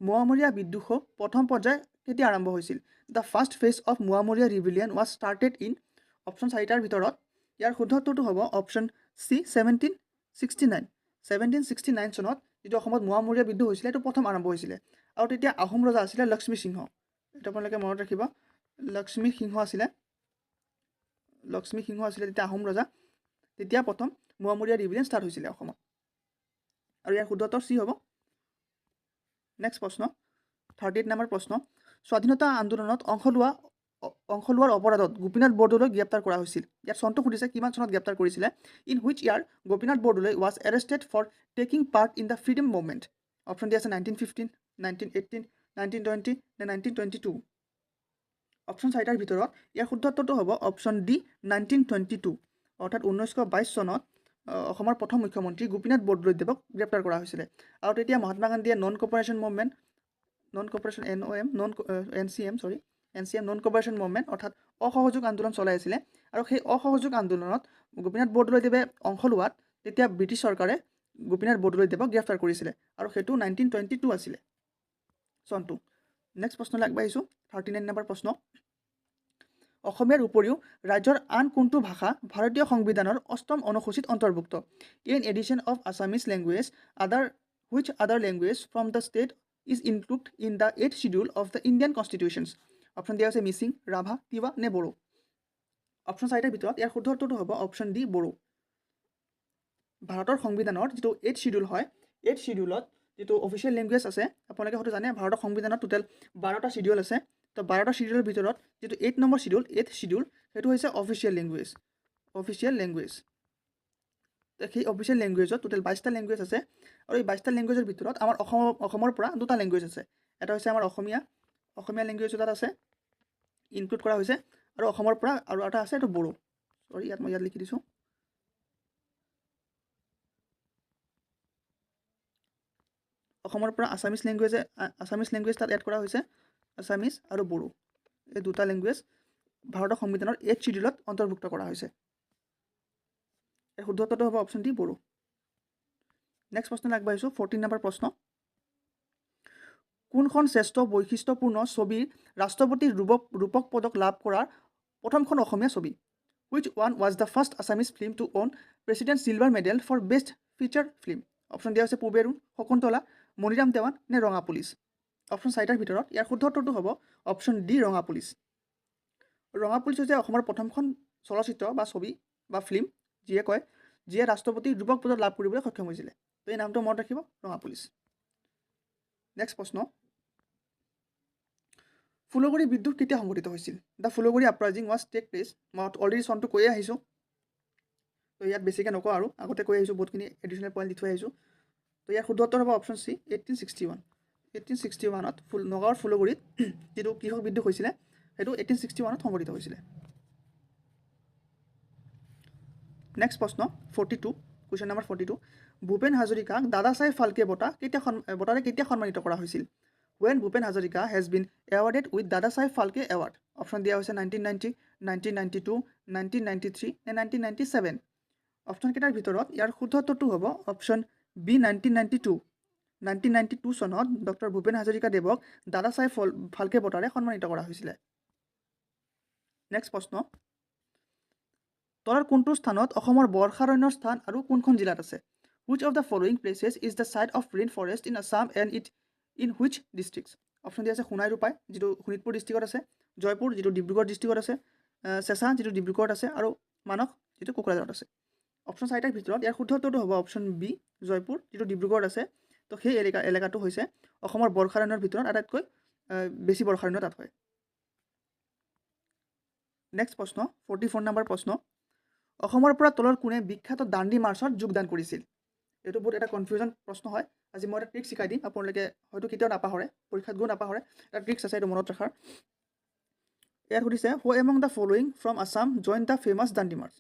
মোৱামৰীয়া বিদ্ৰোহ প্ৰথম পৰ্যায় কেতিয়া আৰম্ভ হৈছিল the first phase of Moamoria rebellion was started in option 4টাৰ ভিতৰত ইয়াৰ শুদ্ধ উত্তৰটো হ'ব অপশ্যন চি 1769 চনত যিটো অসমত মোৱামৰীয়া বিদ্ৰোহ হৈছিলে এইটো প্ৰথম আৰম্ভ হৈছিলে আৰু তেতিয়া আহোম ৰজা আছিলে লক্ষ্মী সিংহ এইটো আপোনালোকে মনত ৰাখিব লক্ষ্মী সিংহ আছিলে তেতিয়া আহোম ৰজা তেতিয়া প্ৰথম মোৱামৰীয়া ৰিবিলিয়ন ষ্টাৰ্ট হৈছিলে অসমত আৰু ইয়াৰ শুদ্ধ উত্তৰ চি হ'ব নেক্সট প্ৰশ্ন 38 নম্বৰ প্ৰশ্ন স্বাধীনতা আন্দোলনত অংশ লোৱাৰ অপৰাধত গোপীনাথ বৰদলৈক গ্ৰেপ্তাৰ কৰা হৈছিল ইয়াত চনটো সুধিছে কিমান চনত গ্ৰেপ্তাৰ কৰিছিলে in which year Gopinath Bordoloi was arrested for taking part in the freedom movement option দিয়া আছে 1915 1918 1920 নে 1922 অপশ্যন 4টাৰ ভিতৰত ইয়াৰ শুদ্ধ উত্তৰটো হ'ব অপশ্যন ডি 1922 অৰ্থাৎ 1922 চনত অসমৰ প্ৰথম মুখ্যমন্ত্ৰী গোপীনাথ বৰদলৈদেৱক গ্ৰেপ্তাৰ কৰা হৈছিলে আৰু তেতিয়া মহাত্মা গান্ধীয়ে নন কপাৰেশ্যন মুভমেণ্ট অৰ্থাৎ অসহযোগ আন্দোলন চলাই আছিলে আৰু সেই অসহযোগ আন্দোলনত গোপীনাথ বৰদলৈদেৱে অংশ লোৱাত তেতিয়া ব্ৰিটিছ চৰকাৰে গোপীনাথ বৰদলৈদেৱক গ্ৰেপ্তাৰ কৰিছিলে আৰু সেইটো 1922 আছিলে চনটো নেক্সট প্ৰশ্নলৈ আগবাঢ়িছোঁ 39 নম্বৰ প্ৰশ্ন অসমীয়াৰ উপৰিও ৰাজ্যৰ আন কোনটো ভাষা ভাৰতীয় সংবিধানৰ অষ্টম অনুসূচীত অন্তৰ্ভুক্ত in addition of Assamese language which other language from the state is include in the 8th schedule of the Indian constitutions option দিয়া আছে মিচিং ৰাভা তিৱা নে বড়ো অপশ্যন 4টাৰ ভিতৰত ইয়াৰ শুদ্ধ উত্তৰটো হ'ব অপশ্যন ডি বড়ো ভাৰতৰ সংবিধানৰ যিটো 8th শিডিউল হয় 8th শিডিউলত যিটো অফিচিয়েল লেংগুৱেজ আছে আপোনালোকে হয়তো জানে ভাৰতৰ সংবিধানত টোটেল 12টা শিডিউল আছে তো 12টা শিডিউলৰ ভিতৰত যিটো 8 নম্বৰ শিডিউল 8th শিডিউল সেইটো হৈছে অফিচিয়েল লেংগুৱেজ সেই অফিচিয়েল লেংগুৱেজত টোটেল 22টা লেংগুৱেজ আছে আৰু এই 22টা লেংগুৱেজৰ ভিতৰত আমাৰ অসমৰ পৰা দুটা লেংগুৱেজ আছে এটা হৈছে আমাৰ অসমীয়া লেংগুৱেজ তাত আছে ইনক্লুড কৰা হৈছে আৰু অসমৰ পৰা আৰু এটা আছে এইটো বড়ো মই ইয়াত লিখি দিছোঁ অসমৰ পৰা আছামিজ লেংগুৱেজ তাত এড কৰা হৈছে আছামিজ আৰু বড়ো এই দুটা লেংগুৱেজ ভাৰতৰ সংবিধানৰ 8th শিডিউলত অন্তৰ্ভুক্ত কৰা হৈছে এই শুদ্ধ উত্তৰটো হ'ব অপশ্যন ডি বড়ো নেক্সট প্ৰশ্নলৈ আগবাঢ়িছোঁ 14 নম্বৰ প্ৰশ্ন কোনখন শ্ৰেষ্ঠ বৈশিষ্ট্যপূৰ্ণ ছবিৰ ৰাষ্ট্ৰপতিৰ ৰূপক পদক লাভ কৰাৰ প্ৰথমখন অসমীয়া ছবি which one was the first Assamese film to won president silver medal for best feature film option দিয়া হৈছে পূবেৰুণ শকুন্তলা মণিৰাম দেৱান নে ৰঙা পুলিচ অপশ্যন 4টাৰ ভিতৰত ইয়াৰ শুদ্ধ উত্তৰটো হ'ব অপশ্যন ডি ৰঙা পুলিচ হৈছে অসমৰ প্ৰথমখন চলচ্চিত্ৰ বা ছবি বা ফিল্ম যিয়ে ৰাষ্ট্ৰপতিৰ ৰূপক পদক লাভ কৰিবলৈ সক্ষম হৈছিলে তো এই নামটো মনত ৰাখিব ৰঙা পুলিচ নেক্সট প্ৰশ্ন ফুলগুৰি বিদ্ৰোহ কেতিয়া সংঘটিত হৈছিল the Phulaguri uprising was take place মই অলৰেডি চনটো কৈয়ে আহিছোঁ তো ইয়াত বেছিকৈ নকওঁ আৰু আগতে কৈ আহিছোঁ বহুতখিনি এডিশ্যনেল পইণ্ট দি থৈ আহিছোঁ তো ইয়াৰ শুদ্ধ উত্তৰ হ'ব অপশ্যন চি 1861ত নগাঁৱৰ ফুলগুৰিত যিটো কৃষক বিদ্ৰোহ হৈছিলে সেইটো 1861ত সংঘটিত হৈছিলে নেক্সট প্ৰশ্ন 42, কুৱেশ্যন নম্বৰ 42, ভূপেন হাজৰিকাক দাদা চাহেব ফাল্কে বঁটাৰে কেতিয়া সন্মানিত কৰা হৈছিল? When Bhupen Hazarika has been awarded with Dada Saheb Phalke Award? Option দিয়া হৈছে 1990, 1992, 1993 নে 1997? অপশ্যন কেইটাৰ ভিতৰত ইয়াৰ শুদ্ধ উত্তৰটো হ'ব অপশ্যন বি 1992. 1992 চনত ডক্টৰ ভূপেন হাজৰিকা দেৱক দাদা চাহেব ফাল্কে বঁটাৰে সন্মানিত কৰা হৈছিলে। নেক্সট প্ৰশ্ন, তলৰ কোনটো স্থানত অসমৰ বৰ্ষাৰণ্যৰ স্থান আৰু কোনখন জিলাত আছে? Which of the following places is the site of rainforest in Assam and it in which districts? Option দিয়া আছে সোণাই ৰূপাই, যিটো শোণিতপুৰ ডিষ্ট্ৰিক্টত আছে, জয়পুৰ, যিটো ডিব্ৰুগড় ডিষ্ট্ৰিক্টত আছে, চেঁচা, যিটো ডিব্ৰুগড়ত আছে, আৰু মানস, যিটো কোকৰাঝাৰত আছে। অপশ্যন চাৰিটাৰ ভিতৰত ইয়াৰ শুদ্ধ উত্তৰটো হ'ব অপশ্যন বি জয়পুৰ, যিটো ডিব্ৰুগড়ত আছে। তো সেই এলেকাটো হৈছে অসমৰ বৰ্ষাৰণ্যৰ ভিতৰত আটাইতকৈ বেছি বৰ্ষাৰণ্য তাত হয়। নেক্সট প্ৰশ্ন 44 নম্বৰ প্ৰশ্ন, অসমৰ পৰা তলৰ কোনে বিখ্যাত দাণ্ডি মাৰ্চত যোগদান কৰিছিল? এইটো বহুত এটা কনফিউজন প্ৰশ্ন হয়। আজি মই এটা ট্ৰিক শিকাই দিম, আপোনালোকে হয়তো কেতিয়াও নাপাহৰে, পৰীক্ষাত গৈ নাপাহৰে। এটা ট্ৰিক্স আছে, এইটো মনত ৰখাৰ। ইয়াত সুধিছে who among the following from Assam join the famous Dandi March?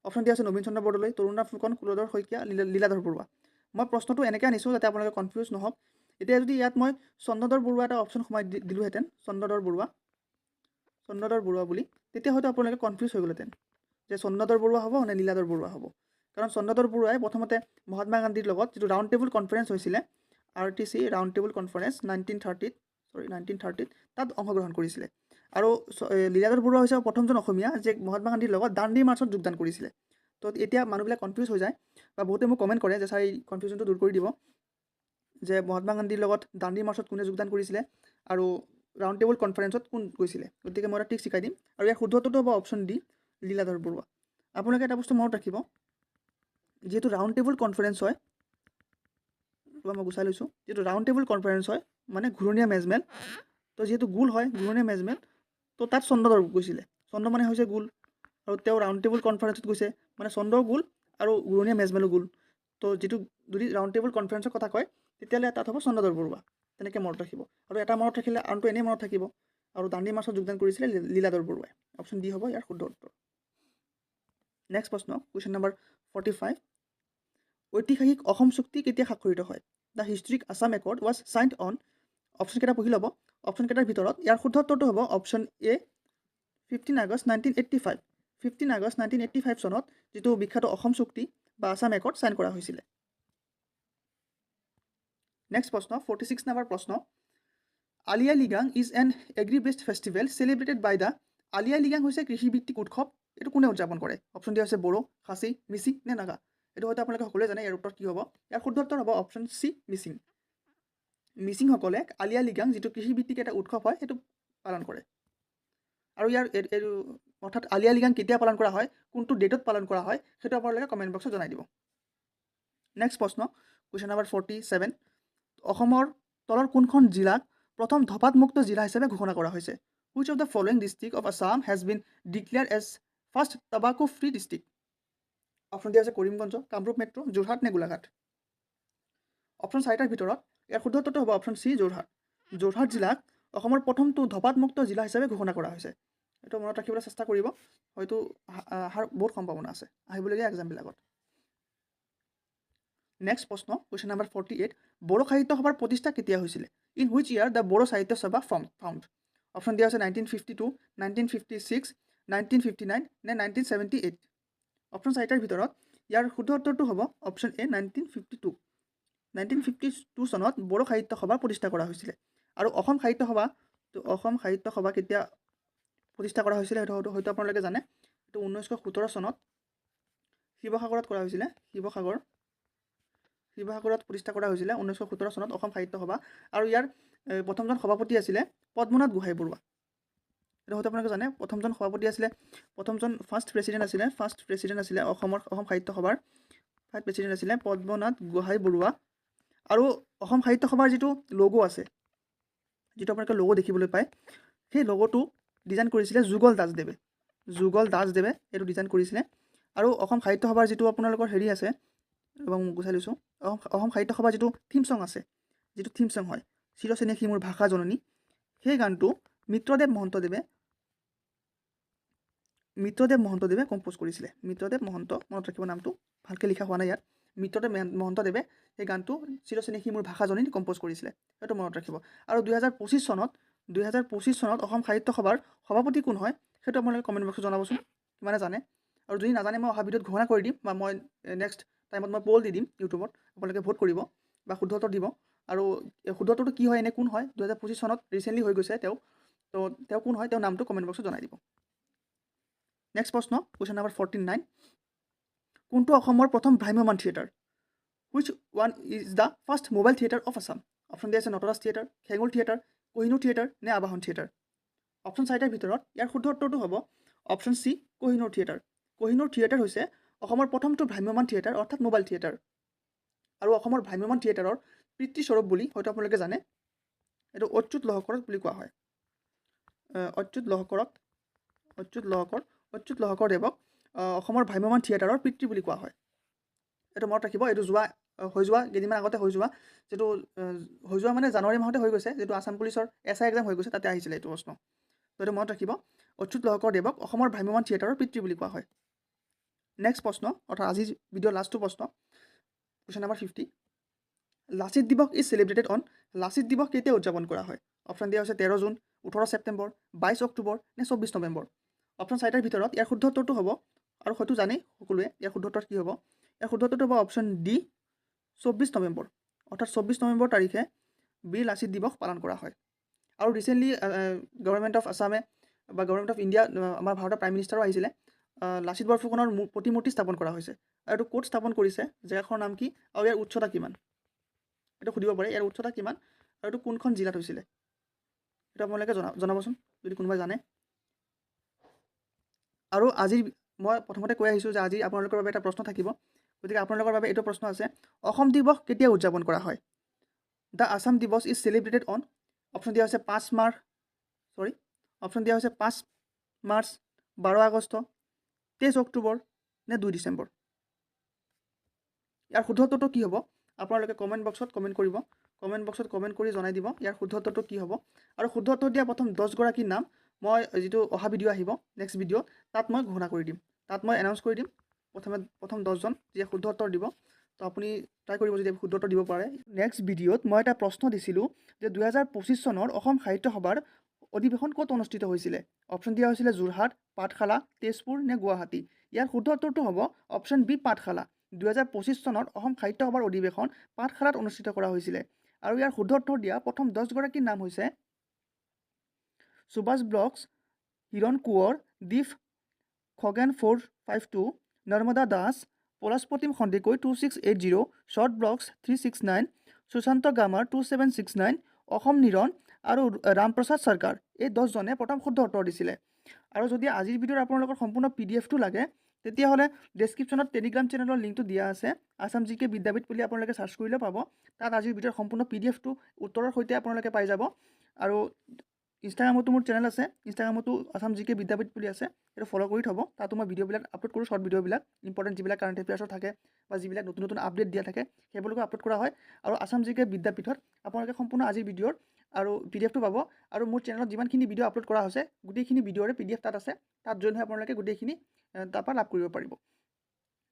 Option দিয়া আছে নবীন চন্দ্ৰ বৰদলৈ, তৰুণৰাম ফুকন, কুলধৰ শইকীয়া, লীলাধৰ বৰুৱা। মই প্ৰশ্নটো এনেকৈ আনিছোঁ যাতে আপোনালোকে কনফিউজ নহওক। এতিয়া যদি ইয়াত মই চন্দ্ৰধৰ বৰুৱা এটা অপশ্যন সোমাই দিলোঁহেঁতেন, চন্দ্ৰধৰ বৰুৱা বুলি, তেতিয়া হয়তো আপোনালোকে কনফিউজ হৈ গ'লহেঁতেন যে চন্দ্ৰধৰ বৰুৱা হ'ব নে লীলাধৰ বৰুৱা হ'ব। কাৰণ চন্দ্ৰধৰ বৰুৱাই প্ৰথমতে মহাত্মা গান্ধীৰ লগত যিটো ৰাউণ্ড টেবুল কনফাৰেঞ্চ হৈছিলে, RTC ৰাউণ্ড টেবুল কনফাৰেঞ্চ 1930 তাত অংশগ্ৰহণ কৰিছিলে। আৰু লীলাধৰ বৰুৱা হৈছে প্ৰথমজন অসমীয়া যে মহাত্মা গান্ধীৰ লগত দাণ্ডি মাৰ্চত যোগদান কৰিছিলে। তো এতিয়া মানুহবিলাক কনফিউজ হৈ যায়, বা বহুতে মোক কমেণ্ট কৰে যে ছাৰ এই কনফিউজনটো দূৰ কৰি দিব, যে মহাত্মা গান্ধীৰ লগত দাণ্ডি মাৰ্চত কোনে যোগদান কৰিছিলে আৰু ৰাউণ্ড টেবুল কনফাৰেঞ্চত কোন গৈছিলে। গতিকে মই এটা ট্ৰিক শিকাই দিম, আৰু ইয়াৰ শুদ্ধ উত্তৰটো হ'ব অপশ্যন ডি লীলাধৰ বৰুৱা। আপোনালোকে এটা বস্তু মনত ৰাখিব, যিহেতু ৰাউণ্ড টেবুল কনফাৰেঞ্চ হয়, মই গুচাই লৈছোঁ, যিহেতু ৰাউণ্ড টেবুল কনফাৰেঞ্চ হয় মানে ঘূৰণীয়া মেজমেল, তো যিহেতু গোল হয় ঘূৰণীয়া মেজমেল, তো তাত চন্দ্ৰধৰ গৈছিলে। চন্দ্ৰ মানে হৈছে গোল, আৰু তেওঁ ৰাউণ্ড টেবুল কনফাৰেঞ্চত গৈছে মানে চন্দ্ৰও গোল আৰু ঘূৰণীয়া মেজমেলো গোল। তো যিটো যদি ৰাউণ্ড টেবুল কনফাৰেঞ্চৰ কথা কয় তেতিয়াহ'লে তাত হ'ব চন্দ্ৰধৰ বৰুৱা। তেনেকৈ মনত ৰাখিব, আৰু এটা মনত ৰাখিলে আনটো এনেই মনত থাকিব। আৰু দাণ্ডি মাৰ্চত যোগদান কৰিছিলে লীলাধৰ বৰুৱাই। অপশ্যন ডি হ'ব ইয়াৰ শুদ্ধ উত্তৰ। নেক্সট প্ৰশ্ন, কুৱেশ্যন নম্বৰ 45, ঐতিহাসিক অসম চুক্তি কেতিয়া স্বাক্ষৰিত হয়? The historic Assam accord was child on, option কেইটা পঢ়ি ল'ব। অপশ্যন কেইটাৰ ভিতৰত ইয়াৰ শুদ্ধ উত্তৰটো হ'ব অপশ্যন এ 15 আগষ্ট 1985। 15 আগষ্ট 1985 চনত যিটো বিখ্যাত অসম চুক্তি বা আছাম একৰ্ড চাইন কৰা হৈছিলে। নেক্সট প্ৰশ্ন 46 নম্বৰ প্ৰশ্ন, Ali Aye Ligang is an agri based festival celebrated by the, Ali Aye Ligang হৈছে কৃষিভিত্তিক উৎসৱ, এইটো কোনে উদযাপন কৰে? অপশ্যন দিয়া হৈছে বড়ো, খাচী, মিচিং নে নাগা? এইটো হয়তো আপোনালোকে সকলোৱে জানে, ইয়াৰ উত্তৰ কি হ'ব? ইয়াৰ শুদ্ধ উত্তৰ হ'ব অপশ্যন চি মিচিং। মিচিংসকলে আলি আই লৃগাং যিটো কৃষিভিত্তিক এটা উৎসৱ হয় সেইটো পালন কৰে। আৰু ইয়াৰ অৰ্থাৎ আলি আই লৃগাং কেতিয়া পালন কৰা হয়, কোনটো ডেটত পালন কৰা হয়, সেইটো আপোনালোকে কমেণ্ট বক্সত জনাই দিব। নেক্সট প্ৰশ্ন, কুৱেশ্যন নম্বৰ 47, অসমৰ তলৰ কোনখন জিলাক প্ৰথম ধঁপাতমুক্ত জিলা হিচাপে ঘোষণা কৰা হৈছে? Which of the following district of Assam has been declared as first tobacco free district? Option দিয়া আছে কৰিমগঞ্জ, কামৰূপ মেট্ৰ', যোৰহাট নে গোলাঘাট? অপশ্যন চাৰিটাৰ ভিতৰত ইয়াৰ শুদ্ধ উত্তৰটো হ'ব অপশ্যন চি যোৰহাট। যোৰহাট জিলাক অসমৰ প্ৰথমটো ধঁপাতমুক্ত জিলা হিচাপে ঘোষণা কৰা হৈছে। এইটো মনত ৰাখিবলৈ চেষ্টা কৰিব, হয়তো অহাৰ বহুত সম্ভাৱনা আছে আহিবলগীয়া এক্সামবিলাকত। নেক্সট প্ৰশ্ন, কুৱেশ্যন নম্বৰ 48, বড়ো সাহিত্য সভাৰ প্ৰতিষ্ঠা কেতিয়া হৈছিলে? In which year the Bodo Sahitya Sabha found? Option দিয়া আছে 1952, 1956, 1959 নে 1978? অপশ্যন চাৰিটাৰ ভিতৰত ইয়াৰ শুদ্ধ উত্তৰটো হ'ব অপশ্যন এ 1952। 1952 চনত বড়ো সাহিত্য সভা প্ৰতিষ্ঠা কৰা হৈছিলে। আৰু অসম সাহিত্য সভা কেতিয়া প্ৰতিষ্ঠা কৰা হৈছিলে সেইটো হয়তো আপোনালোকে জানে, এইটো 1917 চনত শিৱসাগৰত কৰা হৈছিলে। শিৱসাগৰত প্ৰতিষ্ঠা কৰা হৈছিলে 1917 চনত অসম সাহিত্য সভা। আৰু ইয়াৰ প্ৰথমজন সভাপতি আছিলে পদ্মনাথ গোহাঁই বৰুৱা। এইটো হয়তো আপোনালোকে জানে, প্ৰথমজন ফাৰ্ষ্ট প্ৰেচিডেণ্ট আছিলে অসম সাহিত্য সভাৰ ফাৰ্ষ্ট প্ৰেচিডেণ্ট আছিলে পদ্মনাথ গোহাঁই বৰুৱা। আৰু অসম সাহিত্য সভাৰ যিটো লগো আছে, যিটো আপোনালোকে লগো দেখিবলৈ পায়, সেই লগোটো ডিজাইন কৰিছিলে যুগল দাসদেৱে এইটো ডিজাইন কৰিছিলে। আৰু অসম সাহিত্য সভাৰ যিটো আপোনালোকৰ হেৰি আছে, এবং গুচাই লৈছোঁ, অসম সাহিত্য সভাৰ যিটো থিম চং আছে, যিটো থিম চং হয় চিৰচেনেহী মোৰ ভাষা জননী, সেই গানটো মিত্ৰদেৱ মহন্তদেৱে মিত্ৰদেৱ মহন্তদেৱে কম্প'জ কৰিছিলে। মিত্ৰদেৱ মহন্ত, মনত ৰাখিব নামটো, ভালকৈ লিখা হোৱা নাই ইয়াত। মিত্ৰদেৱ মহন্তদেৱে সেই গানটো চিৰচেনেহী মোৰ ভাষাজনী কম্প'জ কৰিছিলে, সেইটো মনত ৰাখিব। আৰু 2025 চনত অসম সাহিত্য সভাৰ সভাপতি কোন হয় সেইটো আপোনালোকে কমেণ্ট বক্সত জনাবচোন, কিমানে জানে। আৰু যদি নাজানে মই অহা ভিডিঅ'ত ঘোষণা কৰি দিম, বা মই নেক্সট টাইমত মই পল দি দিম ইউটিউবত, আপোনালোকে ভোট কৰিব বা শুদ্ধ উত্তৰ দিব। আৰু শুদ্ধ উত্তৰটো কি হয়, এনে কোন হয়, 2025 চনত ৰিচেণ্টলি হৈ গৈছে তেওঁ, তো তেওঁ কোন হয়, তেওঁৰ নামটো কমেণ্ট বক্সত জনাই দিব। নেক্সট প্ৰশ্ন, কুৱেশ্যন নম্বৰ 49, কোনটো অসমৰ প্ৰথম ভ্ৰাম্যমান theatre? Which one is the first mobile theatre of Assam? Option দিয়া আছে নটৰাজ থিয়েটাৰ, হেঙুল থিয়েটাৰ, কোহিনুৰ থিয়েটাৰ নে আবাহন থিয়েটাৰ? অপশ্যন 4টাৰ ভিতৰত ইয়াৰ শুদ্ধ উত্তৰটো হ'ব option C, Kohinoor theatre. Kohinoor theatre হৈছে অসমৰ প্ৰথমটো ভ্ৰাম্যমান থিয়েটাৰ, অৰ্থাৎ মোবাইল থিয়েটাৰ। আৰু অসমৰ ভ্ৰাম্যমান থিয়েটাৰৰ পিতৃস্বৰূপ বুলি হয়তো আপোনালোকে জানে, এইটো অচ্যুত লহকৰক বুলি কোৱা হয়। অচ্যুত লহকৰ দেৱক অসমৰ ভ্ৰাম্যমান থিয়েটাৰৰ পিতৃ বুলি কোৱা হয়। এইটো মনত ৰাখিব। এইটো হৈ যোৱা কেইদিনমান আগতে হৈ যোৱা মানে জানুৱাৰী মাহতে হৈ গৈছে, যিটো আছাম পুলিচৰ SI এক্সাম হৈ গৈছে, তাতে আহিছিলে এইটো প্ৰশ্ন। তো এইটো মনত ৰাখিব, অচ্যুত লহকৰ দেৱক অসমৰ ভ্ৰাম্যমান থিয়েটাৰৰ পিতৃ বুলি কোৱা হয়। নেক্সট প্ৰশ্ন, অৰ্থাৎ আজিৰ ভিডিঅ'ৰ লাষ্টটো প্ৰশ্ন, কুৱেশ্যন নম্বৰ 50, লাচিত দিৱস ইজ চেলিব্ৰেটেড অন, লাচিত দিৱস কেতিয়া উদযাপন কৰা হয়? অপশ্যন দিয়া হৈছে 13 জুন, 18 ছেপ্টেম্বৰ, 22 অক্টোবৰ নে 24 নৱেম্বৰ? অপশ্যন 4টাৰ ভিতৰত ইয়াৰ শুদ্ধ উত্তৰটো হ'ব, আৰু হয়তো জানেই সকলোৱে ইয়াৰ শুদ্ধ উত্তৰ কি হ'ব, ইয়াৰ শুদ্ধ উত্তৰটো হ'ব অপশ্যন ডি, 24 নৱেম্বৰ। অৰ্থাৎ 24 নৱেম্বৰ তাৰিখে বীৰ লাচিত দিৱস পালন কৰা হয়। আৰু ৰিচেণ্টলি গভৰ্ণমেণ্ট অফ আছামে বা গভৰ্ণমেণ্ট অফ ইণ্ডিয়া, আমাৰ ভাৰতৰ প্ৰাইম মিনিষ্টাৰো আহিছিলে, লাচিত বৰফুকনৰ প্ৰতিমূৰ্তি স্থাপন কৰা হৈছে। আৰু এইটো ক'ত স্থাপন কৰিছে, জেগাখনৰ নাম কি, আৰু ইয়াৰ উচ্চতা কিমান, এইটো সুধিব পাৰে। ইয়াৰ উচ্চতা কিমান আৰু এইটো কোনখন জিলাত হৈছিলে, এইটো আপোনালোকে জনাবচোন যদি কোনোবাই জানে। আৰু আজি মই প্ৰথমতে কৈ আহিছোঁ যে আজি আপোনালোকৰ বাবে এটা প্ৰশ্ন থাকিব, গতিকে আপোনালোকৰ বাবে এইটো প্ৰশ্ন আছে, অসম দিৱস কেতিয়া উদযাপন কৰা হয়? দ্য আছাম দিৱস ইজ চেলিব্ৰেটেড অন, অপশ্যন দিয়া হৈছে 5 মাৰ্চ, 12 আগষ্ট, 23 অক্টোবৰ নে 2 ডিচেম্বৰ? ইয়াৰ শুদ্ধ উত্তৰটো কি হ'ব আপোনালোকে কমেণ্ট বক্সত কমেণ্ট কৰিব, কমেণ্ট বক্সত কমেণ্ট কৰি জনাই দিব ইয়াৰ শুদ্ধ উত্তৰটো কি হ'ব। আৰু শুদ্ধ উত্তৰ দিয়া প্ৰথম 10গৰাকীৰ নাম মই যিটো অহা ভিডিঅ' আহিব, নেক্সট ভিডিঅ', তাত মই ঘোষণা কৰি দিম, তাত মই এনাউন্স কৰি দিম প্ৰথম 10জন যিয়ে শুদ্ধ উত্তৰ দিব। তো আপুনি ট্ৰাই কৰিব যদি শুদ্ধ উত্তৰ দিব পাৰে। নেক্সট ভিডিঅ'ত মই এটা প্ৰশ্ন দিছিলোঁ যে 2025 চনৰ অসম সাহিত্য সভাৰ অধিৱেশন ক'ত অনুষ্ঠিত হৈছিলে? অপশ্যন দিয়া হৈছিলে যোৰহাট, পাঠশালা, তেজপুৰ নে গুৱাহাটী? ইয়াৰ শুদ্ধ উত্তৰটো হ'ব অপশ্যন বি, পাঠশালা। 2025 চনত অসম সাহিত্য সভাৰ অধিৱেশন পাঠশালাত অনুষ্ঠিত কৰা হৈছিলে। আৰু ইয়াৰ শুদ্ধ উত্তৰ দিয়া প্ৰথম 10গৰাকীৰ নাম হৈছে সুভাষ ব্লকছ, হিৰণ কোঁৱৰ, দীপ খগেন 452, নৰ্মদা দাস, পলাশপ্ৰতিম সন্দিকৈ 2680, শৰ্ট ব্লকছ 369, সুশান্ত গামাৰ 2769, অসম নিৰণ আৰু ৰামপ্ৰসাদ চৰকাৰ, এই 10জনে প্ৰথম শুদ্ধ উত্তৰ দিছিলে। আৰু যদি আজিৰ ভিডিঅ'ৰ আপোনালোকৰ সম্পূৰ্ণ PDF টো লাগে, তেতিয়াহ'লে ডেছক্ৰিপশ্যনত টেলিগ্ৰাম চেনেলৰ লিংকটো দিয়া আছে, আছাম GK বিদ্যাপীঠ বুলি আপোনালোকে চাৰ্চ কৰিলে পাব। তাত আজিৰ ভিডিঅ'ৰ সম্পূৰ্ণ PDF টো উত্তৰৰ সৈতে আপোনালোকে পাই যাব। আৰু ইনষ্টাগ্ৰামতো মোৰ চেনেল আছে, ইনষ্টাগ্ৰামতো আছাম GK বিদ্যাপীঠ বুলি আছে, সেইটো ফ'ল' কৰি থ'ব। তাতো মই ভিডিঅ'বিলাক আপলোড কৰোঁ, শ্বৰ্ট ভিডিঅ'বিলাক, ইম্পৰ্টেণ্ট যিবিলাক কাৰেণ্ট এফেয়াৰ্ছৰ থাকে বা যিবিলাক নতুন নতুন আপডেট দিয়া থাকে, সেইবিলাকো আপলোড কৰা হয়। আৰু আছাম GK বিদ্যাপীঠত আপোনালোকে সম্পূৰ্ণ আজিৰ ভিডিঅ'ৰ আৰু PDF টো পাব। আৰু মোৰ চেনেলত যিমানখিনি ভিডিঅ' আপলোড কৰা হৈছে, গোটেইখিনি ভিডিঅ'ৰে PDF তাত আছে, তাত জইন হৈ আপোনালোকে গোটেইখিনি তাৰপৰা লাভ কৰিব পাৰিব।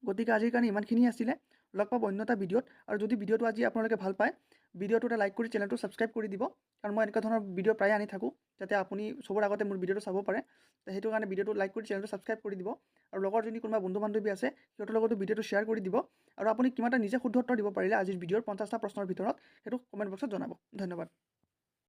গতিকে আজিৰ কাৰণে ইমানখিনি আছিলে, লগ পাব অন্য এটা ভিডিঅ'ত। আৰু যদি ভিডিঅ'টো আজি আপোনালোকে ভাল পায়, ভিডিঅ'টো এটা লাইক কৰি চেনেলটো ছাবস্ক্ৰাইব কৰি দিব, কাৰণ মই এনেকুৱা ধৰণৰ ভিডিঅ' প্ৰায় আনি থাকোঁ, যাতে আপুনি চবৰ আগতে মোৰ ভিডিঅ'টো চাব পাৰে। সেইটো কাৰণে ভিডিঅ'টো লাইক কৰি চেনেলটো ছাবস্ক্ৰাইব কৰি দিব। আৰু লগৰ যদি কোনোবা বন্ধু বান্ধৱী আছে, সিহঁতৰ লগতো ভিডিঅ'টো শ্বেয়াৰ কৰি দিব। আৰু আপুনি কিমান এটা নিজে শুদ্ধ উত্তৰ দিব পাৰিলে আজিৰ ভিডিঅ'ৰ 50টা প্ৰশ্নৰ ভিতৰত, সেইটো কমেণ্ট বক্সত জনাব। ধন্যবাদ।